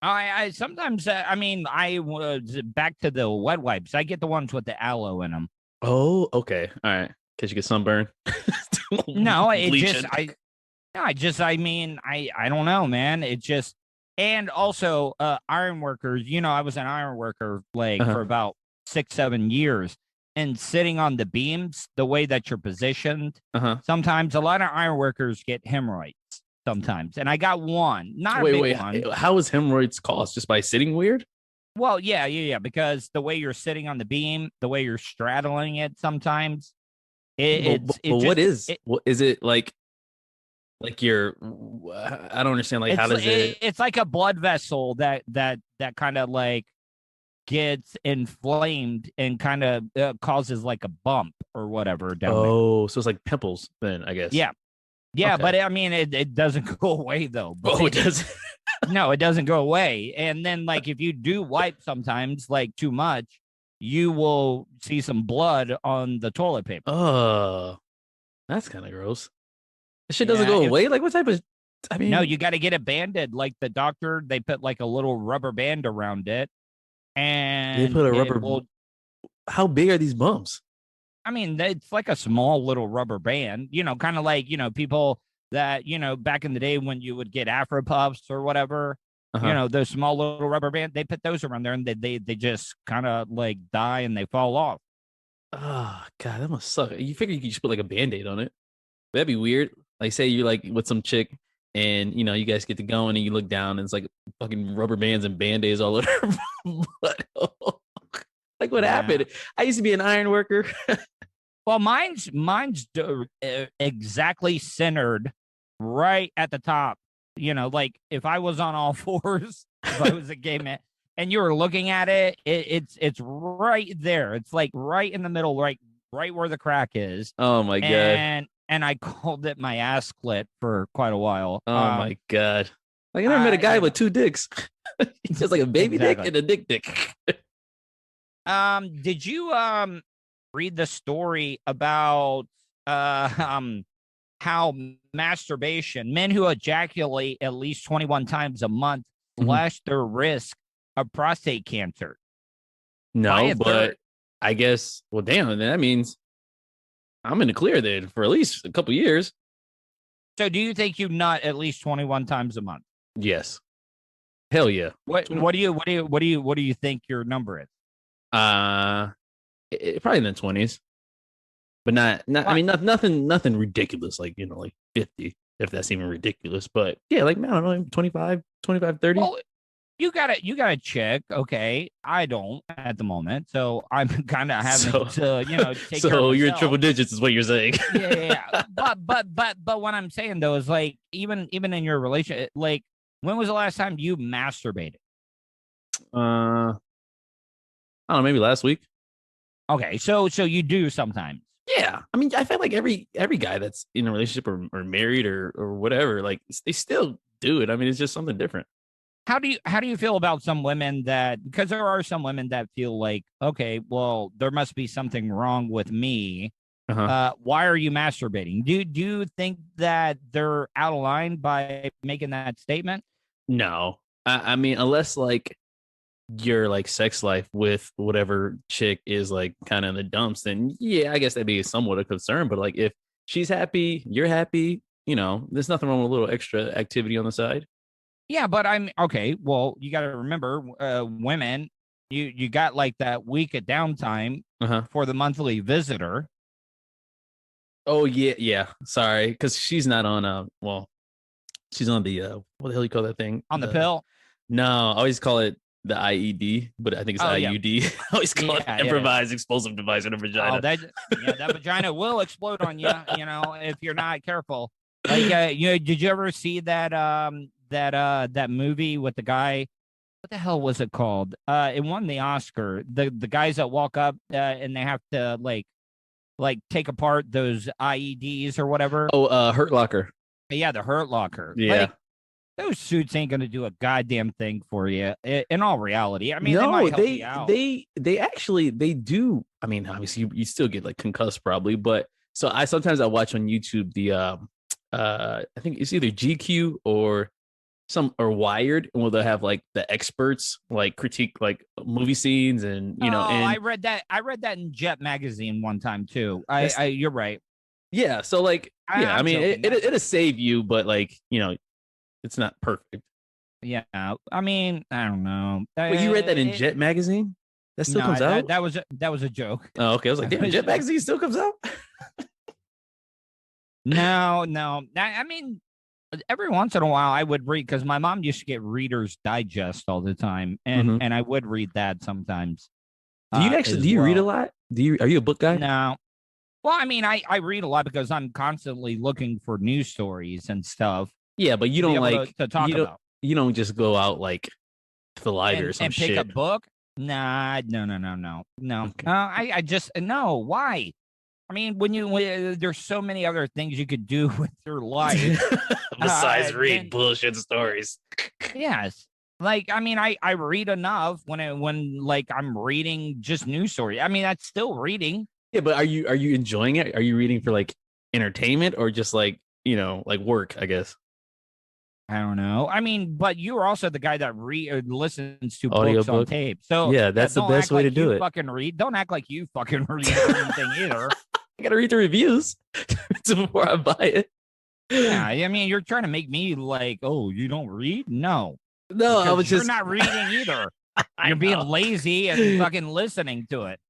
Speaker 5: I sometimes, I mean, I was back to the wet wipes. I get the ones with the aloe in them.
Speaker 6: Oh, okay. All right. Cause you get sunburn.
Speaker 5: No, it
Speaker 6: Bleaching.
Speaker 5: I mean, I don't know, man. It just, and also, iron workers, I was an iron worker like for about 6-7 years, and sitting on the beams, the way that you're positioned, sometimes a lot of iron workers get hemorrhoids sometimes. And I got one, not a big one.
Speaker 6: How is hemorrhoids caused? Just by sitting weird?
Speaker 5: Well, yeah. Because the way you're sitting on the beam, the way you're straddling it sometimes,
Speaker 6: what is it like you're, I don't understand. Like, how does it?
Speaker 5: It's like a blood vessel that kind of like gets inflamed and kind of causes like a bump or whatever down there.
Speaker 6: Oh, so it's like pimples then, I guess.
Speaker 5: Yeah.
Speaker 6: Okay.
Speaker 5: But I mean, it doesn't go away though. But
Speaker 6: it doesn't.
Speaker 5: No, it doesn't go away. And then like if you do wipe sometimes like too much, you will see some blood on the toilet paper.
Speaker 6: Oh, that's kind of gross. This shit doesn't go away. Like, what type of? I mean,
Speaker 5: no, you got to get it banded. Like the doctor, they put like a little rubber band around it, and
Speaker 6: they put a rubber. How big are these bumps?
Speaker 5: I mean, it's like a small little rubber band. Kind of like people that back in the day when you would get Afro Puffs or whatever. Those small little rubber band. They put those around there, and they just kind of like die and they fall off.
Speaker 6: Oh God, that must suck. You figure you could just put like a Band-Aid on it? That'd be weird. Like, say you're like with some chick, and you guys get to going, and you look down, and it's like fucking rubber bands and Band-Aids all over. Like, what happened? I used to be an iron worker.
Speaker 5: Well, mine's exactly centered right at the top. Like if I was on all fours, if I was a gay man, and you were looking at it, it's right there. It's like right in the middle, right where the crack is.
Speaker 6: Oh my God.
Speaker 5: And I called it my ass clit for quite a while.
Speaker 6: Oh my God. Like, I never met a guy with two dicks. Just like a baby dick and a dick.
Speaker 5: Did you read the story about how masturbation, men who ejaculate at least 21 times a month, slash their risk of prostate cancer?
Speaker 6: No, but I guess, well, damn, then that means I'm in the clear then for at least a couple years.
Speaker 5: So do you think you nut at least 21 times a month?
Speaker 6: Yes. Hell yeah.
Speaker 5: What do you think your number is?
Speaker 6: Probably in the 20s. But not I mean, nothing ridiculous, like, like 50, if that's even ridiculous. But yeah, like, man, I don't know, 25, 30.
Speaker 5: Well, you gotta check. Okay. I don't at the moment. So I'm kind of having to, take care of myself.
Speaker 6: So you're in triple digits is what you're saying.
Speaker 5: Yeah. But what I'm saying though is like, even in your relationship, like, when was the last time you masturbated?
Speaker 6: I don't know, maybe last week.
Speaker 5: Okay. So you do sometimes.
Speaker 6: Yeah, I mean, I feel like every guy that's in a relationship or married or whatever, like, they still do it. I mean, it's just something different.
Speaker 5: How do you feel about some women because there are some women that feel like, okay, well, there must be something wrong with me. Why are you masturbating? Do you think that they're out of line by making that statement?
Speaker 6: No, I mean, unless like your like sex life with whatever chick is like kind of in the dumps, then yeah, I guess that'd be somewhat a concern. But like, if she's happy, you're happy, there's nothing wrong with a little extra activity on the side.
Speaker 5: Yeah, but I'm okay. Well, you got to remember, women, you got like that week of downtime for the monthly visitor.
Speaker 6: Oh yeah. Sorry, because she's not on. She's on the what the hell you call that thing?
Speaker 5: On the pill?
Speaker 6: No, I always call it the IED, but I think it's IUD.
Speaker 5: Yeah.
Speaker 6: I always call it improvised explosive device in a vagina.
Speaker 5: Oh, that vagina will explode on you, if you're not careful. Like, did you ever see that that movie with the guy? What the hell was it called? It won the Oscar. The guys that walk up and they have to like take apart those IEDs or whatever.
Speaker 6: Oh, Hurt Locker.
Speaker 5: Yeah, the Hurt Locker.
Speaker 6: Yeah.
Speaker 5: Like, those suits ain't gonna do a goddamn thing for you. In all reality, I mean,
Speaker 6: no,
Speaker 5: they might help you out.
Speaker 6: They actually do. I mean, obviously, you still get like concussed probably, but so I sometimes watch on YouTube the I think it's either GQ or some are Wired, and they'll have like the experts like critique like movie scenes, and and
Speaker 5: I read that. I read that in Jet magazine one time too. You're right.
Speaker 6: Yeah, so like I mean it'll save you, but like it's not perfect.
Speaker 5: Yeah, I mean I don't know.
Speaker 6: Wait, you read that in Jet magazine? That still comes out?
Speaker 5: That was a joke.
Speaker 6: Oh, okay. I was like, damn, Jet magazine still comes out?
Speaker 5: No. I mean, every once in a while I would read, because my mom used to get Reader's Digest all the time, and I would read that sometimes.
Speaker 6: Do you read a lot? Are you a book guy?
Speaker 5: No. Well, I mean, I read a lot because I'm constantly looking for news stories and stuff.
Speaker 6: Yeah, but you don't like
Speaker 5: to talk about.
Speaker 6: You don't just go out like to the library or some shit
Speaker 5: and pick a book. Nah, no.
Speaker 6: Okay.
Speaker 5: I just no. Why? I mean, when there's so many other things you could do with your life
Speaker 6: besides read bullshit stories.
Speaker 5: Yes. Like, I mean, I read enough when like I'm reading just news stories. I mean, that's still reading.
Speaker 6: Yeah, but are you enjoying it? Are you reading for like entertainment or just like, like work, I guess?
Speaker 5: I don't know. I mean, but you're also the guy that listens to
Speaker 6: audio
Speaker 5: books on tape. So
Speaker 6: yeah, that's the best way to do it.
Speaker 5: Fucking read. Don't act like you fucking read anything either.
Speaker 6: I gotta read the reviews before I buy it.
Speaker 5: Yeah, I mean, you're trying to make me like, oh, you don't read? No,
Speaker 6: I was
Speaker 5: you're not reading either. You're being lazy and fucking listening to it.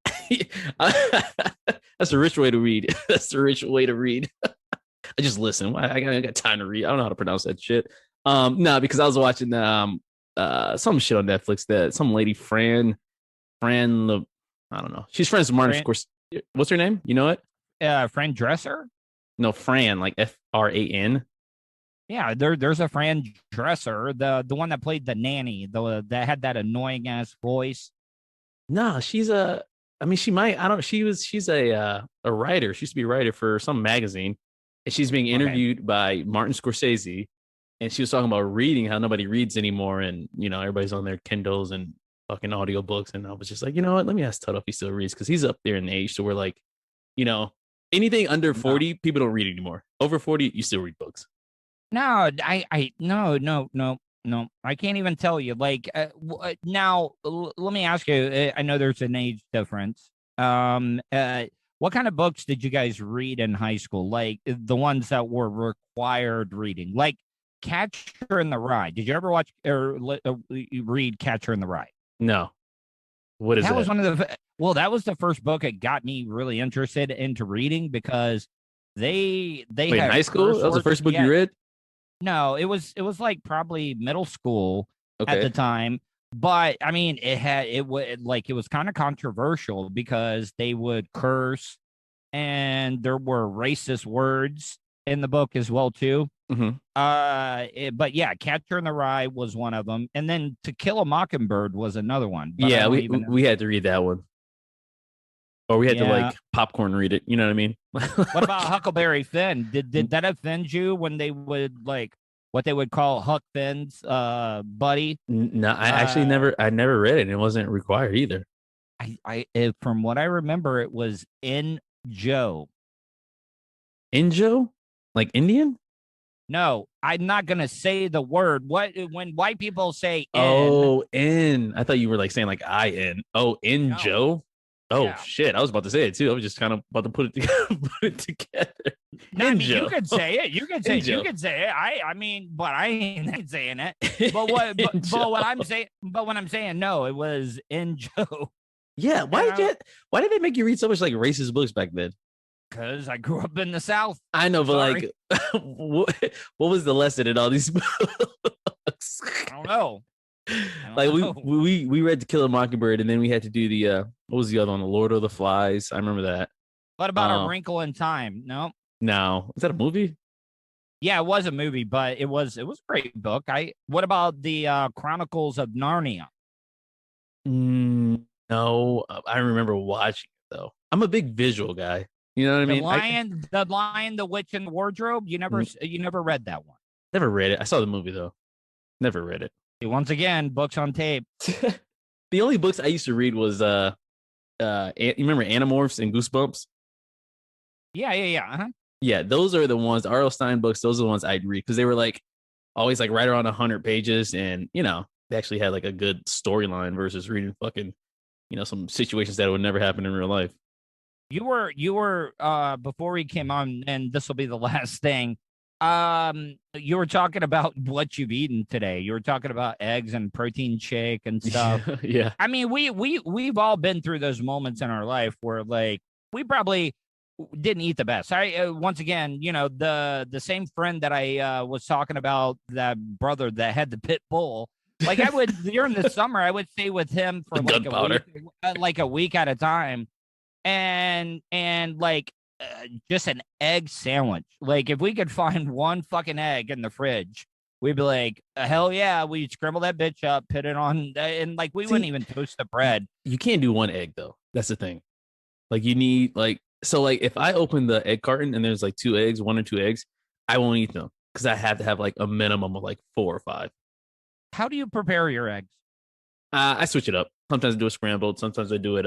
Speaker 6: That's a rich way to read. That's a rich way to read. I just listen. I got time to read. I don't know how to pronounce that shit. No, because I was watching some shit on Netflix that some lady Fran, I don't know. She's friends with Martin. Of course. What's her name? You know it?
Speaker 5: Fran Dresser?
Speaker 6: No, Fran, like Fran.
Speaker 5: Yeah, there's a Fran Dresser, the one that played the nanny, that had that annoying ass voice.
Speaker 6: No, she's a. I mean, she might. I don't. She's a writer. She used to be a writer for some magazine, and she's being interviewed by Martin Scorsese, and she was talking about reading, how nobody reads anymore, and everybody's on their Kindles and fucking audiobooks. And I was just like, you know what? Let me ask Tuddle if he still reads, because he's up there in age. So we're like, anything under 40, people don't read anymore. Over 40, you still read books.
Speaker 5: No, no. I can't even tell you. Like, now, let me ask you. I know there's an age difference. What kind of books did you guys read in high school? Like the ones that were required reading, like Catcher in the Rye. Did you ever watch or read Catcher in the Rye?
Speaker 6: No. What is that?
Speaker 5: That was one of the. Well, that was the first book that got me really interested into reading, because they
Speaker 6: Wait, in high school? That was the first book you read?
Speaker 5: No, it was like probably middle school at the time. But I mean, it was kind of controversial because they would curse, and there were racist words in the book as well too.
Speaker 6: Mm-hmm.
Speaker 5: But yeah, Catcher in the Rye was one of them, and then To Kill a Mockingbird was another one.
Speaker 6: Yeah, we had to read that one. Or we had to like popcorn read it. You know what I mean?
Speaker 5: What about Huckleberry Finn? Did that offend you when they would like what they would call Huck Finn's buddy?
Speaker 6: No, I actually never read it, and it wasn't required either.
Speaker 5: From what I remember, it was in Joe.
Speaker 6: In Joe? Like Indian?
Speaker 5: No, I'm not gonna say the word. When white people say in?
Speaker 6: Oh, in. I thought you were like saying like I in. Oh, in no. Joe? Oh yeah. Shit! I was about to say it too. I was just kind of about to put it together.
Speaker 5: No, I mean, you could say it. You could say it. I mean, but I ain't saying it. But what? but what I'm saying. But when I'm saying no, it was in Joe.
Speaker 6: Yeah. Why did they make you read so much like racist books back then?
Speaker 5: Because I grew up in the South.
Speaker 6: I know, but like, what was the lesson in all these books?
Speaker 5: I don't know.
Speaker 6: Like we read To Kill a Mockingbird, and then we had to do the what was the other one? The Lord of the Flies. I remember that.
Speaker 5: What about A Wrinkle in Time? No.
Speaker 6: Is that a movie?
Speaker 5: Yeah, it was a movie, but it was a great book. What about the Chronicles of Narnia?
Speaker 6: No, I remember watching it though. I'm a big visual guy. You know what I mean?
Speaker 5: The Lion, the Witch, and the Wardrobe. You never read that one.
Speaker 6: Never read it. I saw the movie though. Never read it.
Speaker 5: Once again, books on tape.
Speaker 6: The only books I used to read was you remember Animorphs and Goosebumps?
Speaker 5: Yeah. Uh-huh.
Speaker 6: Yeah, those are the ones, R.L. Stein books. Those are the ones I'd read because they were like always like right around 100 pages, and they actually had like a good storyline versus reading fucking some situations that would never happen in real life.
Speaker 5: You were before we came on, and this will be the last thing. You were talking about what you've eaten today. You were talking about eggs and protein shake and stuff.
Speaker 6: Yeah.
Speaker 5: I mean, we've all been through those moments in our life where like we probably didn't eat the best. I once again, the same friend that I was talking about, that brother that had the pit bull. Like I would during the summer, I would stay with him for like a week at a time, and like just an egg sandwich. Like if we could find one fucking egg in the fridge, we'd be like, hell yeah, we'd scramble that bitch up, put it on, and like we wouldn't even toast the bread.
Speaker 6: You can't do one egg though. That's the thing. Like you need like if I open the egg carton and there's like 2 eggs, 1 or 2 eggs, I won't eat them because I have to have like a minimum of like 4 or 5.
Speaker 5: How do you prepare your eggs?
Speaker 6: I switch it up. Sometimes I do a scrambled. Sometimes I do it.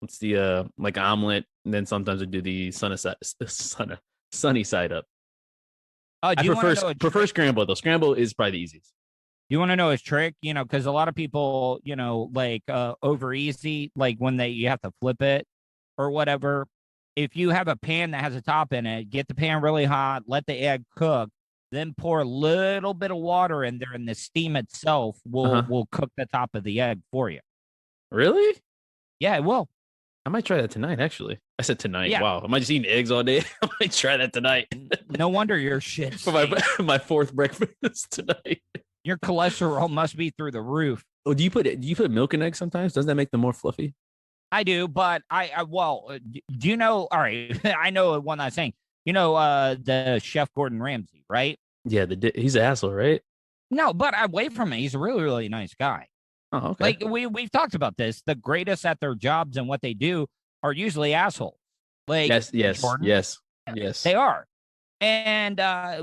Speaker 6: What's the like omelet, and then sometimes I do the sunny side up.
Speaker 5: I
Speaker 6: prefer scramble though. Scramble is probably the easiest.
Speaker 5: You want to know his trick? Because a lot of people, like over easy, like when you have to flip it or whatever. If you have a pan that has a top in it, get the pan really hot, let the egg cook, then pour a little bit of water in there, and the steam itself will cook the top of the egg for you.
Speaker 6: Really?
Speaker 5: Yeah, it will.
Speaker 6: I might try that tonight, actually. I said tonight.
Speaker 5: Yeah.
Speaker 6: Wow. Am I just eating eggs all day? I might try that tonight.
Speaker 5: No wonder you're shit.
Speaker 6: For my 4th breakfast tonight.
Speaker 5: Your cholesterol must be through the roof.
Speaker 6: Oh, do you put milk in eggs sometimes? Doesn't that make them more fluffy?
Speaker 5: I do, but do you know? All right, I know one last thing. The chef Gordon Ramsay, right?
Speaker 6: Yeah, he's an asshole, right?
Speaker 5: No, but away from it, he's a really, really nice guy.
Speaker 6: Oh, okay.
Speaker 5: Like we've talked about this. The greatest at their jobs and what they do are usually assholes. Like
Speaker 6: yes.
Speaker 5: They are. And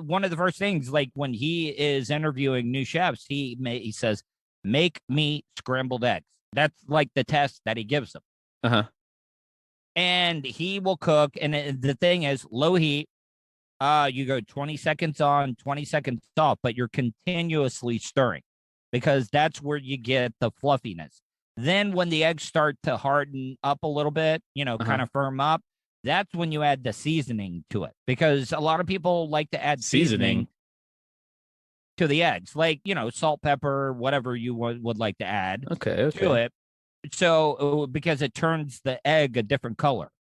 Speaker 5: one of the first things, like when he is interviewing new chefs, he says, "Make me scrambled eggs." That's like the test that he gives them. And he will cook. And the thing is, low heat. You go 20 seconds on, 20 seconds off, but you're continuously stirring, because that's where you get the fluffiness. Then when the eggs start to harden up a little bit, kind of firm up, that's when you add the seasoning to it, because a lot of people like to add seasoning to the eggs, like, salt, pepper, whatever you would like to add to it. So because it turns the egg a different color.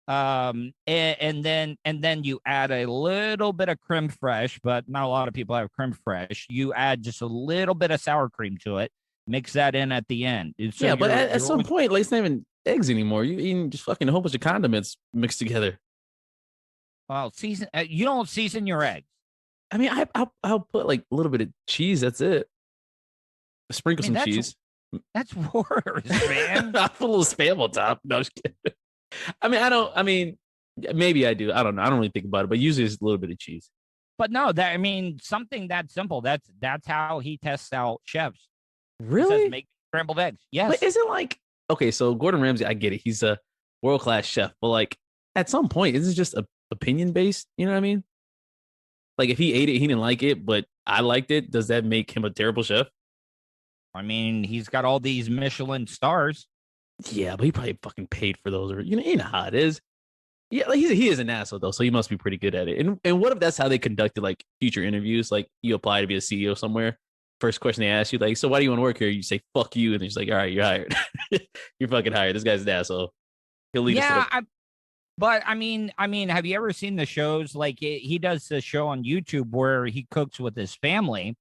Speaker 5: And then you add a little bit of creme fraiche, but not a lot of people have creme fraiche. You add just a little bit of sour cream to it, mix that in at the end. So
Speaker 6: yeah, but at some point, like, it's not even eggs anymore. You're eating just fucking a whole bunch of condiments mixed together.
Speaker 5: Well, you don't season your eggs.
Speaker 6: I mean, I'll put like a little bit of cheese. That's it. Sprinkle some cheese.
Speaker 5: That's worse, man.
Speaker 6: I'll put a little Spam on top. No, I'm just kidding. I mean, maybe I do. I don't know. I don't really think about it, but usually it's a little bit of cheese.
Speaker 5: But no, something that simple. That's how he tests out chefs.
Speaker 6: Really?
Speaker 5: He says, make scrambled eggs. Yes.
Speaker 6: But isn't like, okay, so Gordon Ramsay, I get it. He's a world-class chef, but like at some point, isn't it just opinion based? You know what I mean? Like if he ate it, he didn't like it, but I liked it. Does that make him a terrible chef?
Speaker 5: I mean, he's got all these Michelin stars.
Speaker 6: Yeah, but he probably fucking paid for those, or you know how it is. Yeah, like he is an asshole though, so he must be pretty good at it. And what if that's how they conducted like future interviews? Like you apply to be a CEO somewhere. First question they ask you, like, so why do you want to work here? You say fuck you, and he's like, all right, you're hired. You're fucking hired. This guy's an asshole. He'll lead us to
Speaker 5: but I mean, have you ever seen the shows? Like he does the show on YouTube where he cooks with his family.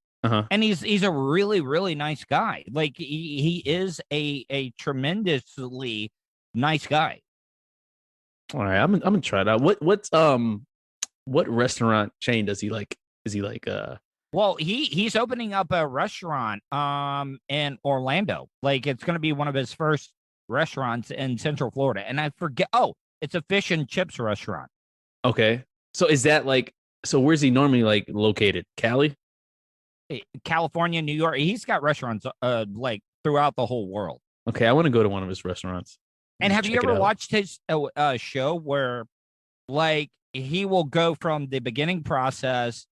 Speaker 5: And he's a really, really nice guy. Like he is a tremendously nice guy.
Speaker 6: All right, I'm gonna try it out. What restaurant chain does he like? Is he like
Speaker 5: Well, he's opening up a restaurant in Orlando. Like it's gonna be one of his first restaurants in Central Florida. And I forget, it's a fish and chips restaurant.
Speaker 6: Okay. So is that like, so where's he normally like located? Cali?
Speaker 5: California, New York. He's got restaurants like throughout the whole world.
Speaker 6: Okay, I want to go to one of his restaurants.
Speaker 5: And have you ever watched his show where like he will go from the beginning process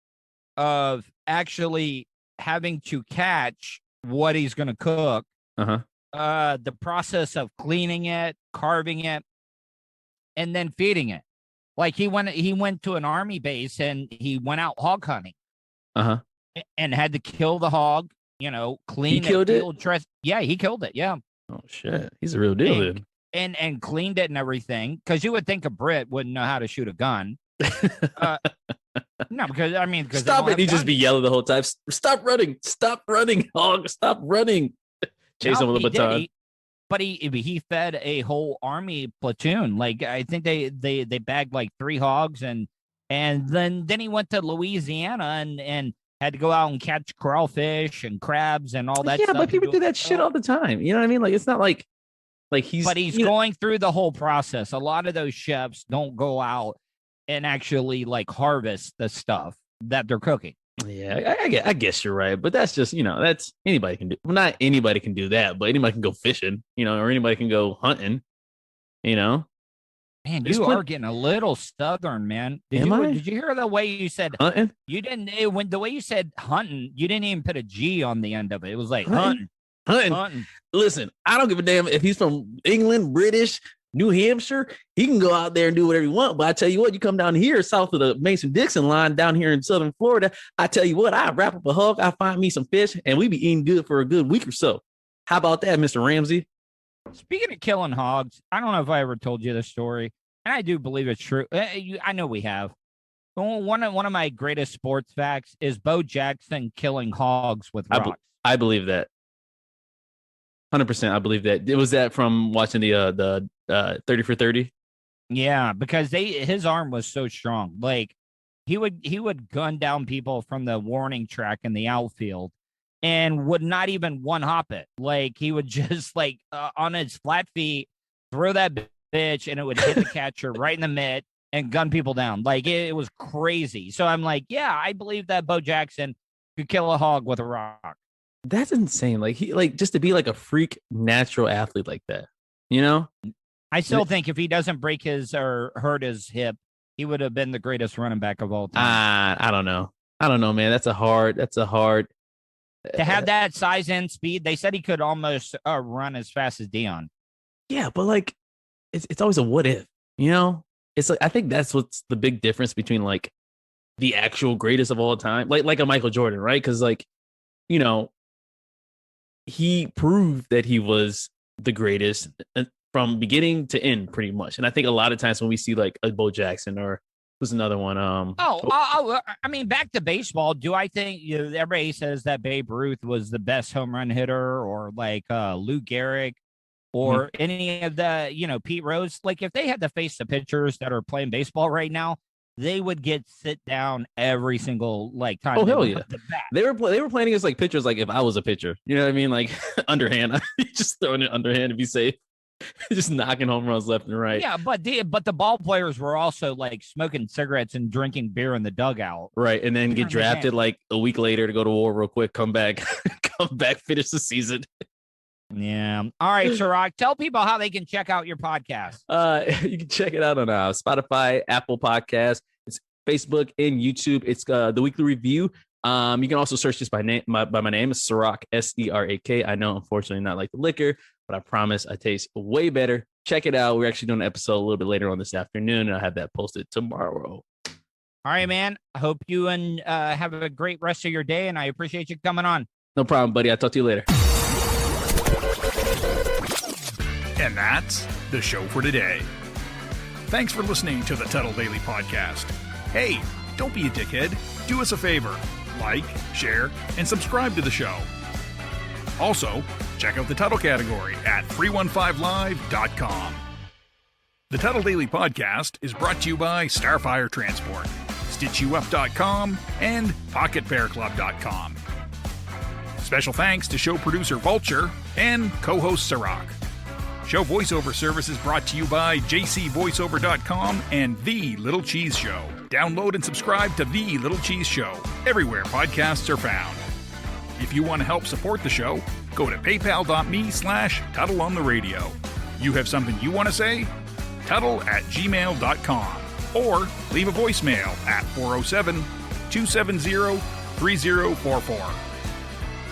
Speaker 5: of actually having to catch what he's going to cook, the process of cleaning it, carving it, and then feeding it. Like he went to an army base and he went out hog hunting, and had to kill the hog. Clean
Speaker 6: he killed it.
Speaker 5: Yeah, he killed it. Yeah.
Speaker 6: Oh shit, he's a real deal, dude.
Speaker 5: And cleaned it and everything, because you would think a Brit wouldn't know how to shoot a gun. No, because
Speaker 6: stop it. He just be yelling the whole time. Stop running, hog, stop running. Chase him with a baton.
Speaker 5: But he fed a whole army platoon. Like I think they bagged like 3 hogs, and then he went to Louisiana and had to go out and catch crawfish and crabs and all that.
Speaker 6: Yeah,
Speaker 5: stuff
Speaker 6: but people do that shit all the time. You know what I mean? Like it's not like he's.
Speaker 5: But he's going through the whole process. A lot of those chefs don't go out and actually like harvest the stuff that they're cooking.
Speaker 6: Yeah, I guess you're right, but that's just that's anybody can do. Well, not anybody can do that, but anybody can go fishing, or anybody can go hunting.
Speaker 5: Man, you are getting a little southern, man. Did you hear the way you said
Speaker 6: hunting?
Speaker 5: You didn't when the way you said hunting, you didn't even put a G on the end of it. It was like hunting.
Speaker 6: Listen, I don't give a damn if he's from England, British, New Hampshire. He can go out there and do whatever he wants. But I tell you what, you come down here south of the Mason-Dixon line down here in southern Florida, I tell you what, I wrap up a hog, I find me some fish, and we be eating good for a good week or so. How about that, Mr. Ramsey?
Speaker 5: Speaking of killing hogs, I don't know if I ever told you this story, and I do believe it's true. I know we have. One of my greatest sports facts is Bo Jackson killing hogs with rocks.
Speaker 6: I believe that. 100%. I believe that. It was that from watching the 30 for 30.
Speaker 5: Yeah, because his arm was so strong. Like he would gun down people from the warning track in the outfield and would not even one hop it. Like he would just on his flat feet throw that bitch and it would hit the catcher right in the mitt and gun people down. Like it was crazy. So I'm like, yeah, I believe that Bo Jackson could kill a hog with a rock.
Speaker 6: That's insane. Like he just to be like a freak natural athlete like that,
Speaker 5: I still think if he doesn't break his or hurt his hip, he would have been the greatest running back of all time.
Speaker 6: I don't know, man. That's a hard to
Speaker 5: have that size and speed. They said he could almost run as fast as Dion.
Speaker 6: Yeah, but like it's always a what if, It's like I think that's what's the big difference between like the actual greatest of all time, like a Michael Jordan, right? Because he proved that he was the greatest from beginning to end, pretty much. And I think a lot of times when we see like a Bo Jackson or who's another one,
Speaker 5: I mean, back to baseball. Do I think everybody says that Babe Ruth was the best home run hitter, or like Lou Gehrig, or any of the Pete Rose? Like if they had to face the pitchers that are playing baseball right now, they would get sit down every single time.
Speaker 6: Oh hell yeah! They were playing against like pitchers. Like if I was a pitcher, you know what I mean? Like underhand, just throwing it underhand to be safe, just knocking home runs left and right.
Speaker 5: Yeah, but the ball players were also like smoking cigarettes and drinking beer in the dugout,
Speaker 6: right? And then get drafted like a week later to go to war real quick, come back, finish the season.
Speaker 5: Yeah. All right, Serak, tell people how they can check out your podcast.
Speaker 6: You can check it out on Spotify, Apple Podcasts, it's Facebook and YouTube. It's the Weekly Review. You can also search just by name. My name is Serak, Serak. I know, unfortunately, not like the liquor, but I promise I taste way better. Check it out. We're actually doing an episode a little bit later on this afternoon, and I'll have that posted tomorrow.
Speaker 5: All right, man. I hope you have a great rest of your day, and I appreciate you coming on.
Speaker 6: No problem, buddy. I'll talk to you later.
Speaker 1: And that's the show for today. Thanks for listening to the Tuddle Daily Podcast. Hey, don't be a dickhead. Do us a favor. Like, share, and subscribe to the show. Also, check out the Tuddle category at 315live.com. The Tuddle Daily Podcast is brought to you by Starfire Transport, StitchYouUp.com, and PocketPairClub.com. Special thanks to show producer Vulture and co-host Serak. Show voiceover service is brought to you by jcvoiceover.com and The Little Cheese Show. Download and subscribe to The Little Cheese Show everywhere podcasts are found. If you want to help support the show, go to paypal.me/Tuddle on the radio. You have something you want to say? Tuddle@gmail.com or leave a voicemail at 407-270-3776. 3044.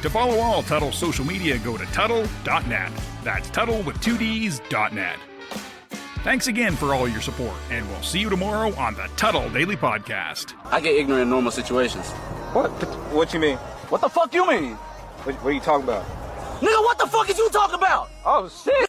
Speaker 1: To follow all Tuddle social media, go to Tuddle.net. That's Tuddle with 2Ds.net. Thanks again for all your support, and we'll see you tomorrow on the Tuddle Daily Podcast.
Speaker 7: I get ignorant in normal situations.
Speaker 8: What you mean?
Speaker 7: What the fuck you mean?
Speaker 8: What are you talking about?
Speaker 7: Nigga, what the fuck is you talking about?
Speaker 8: Oh, shit!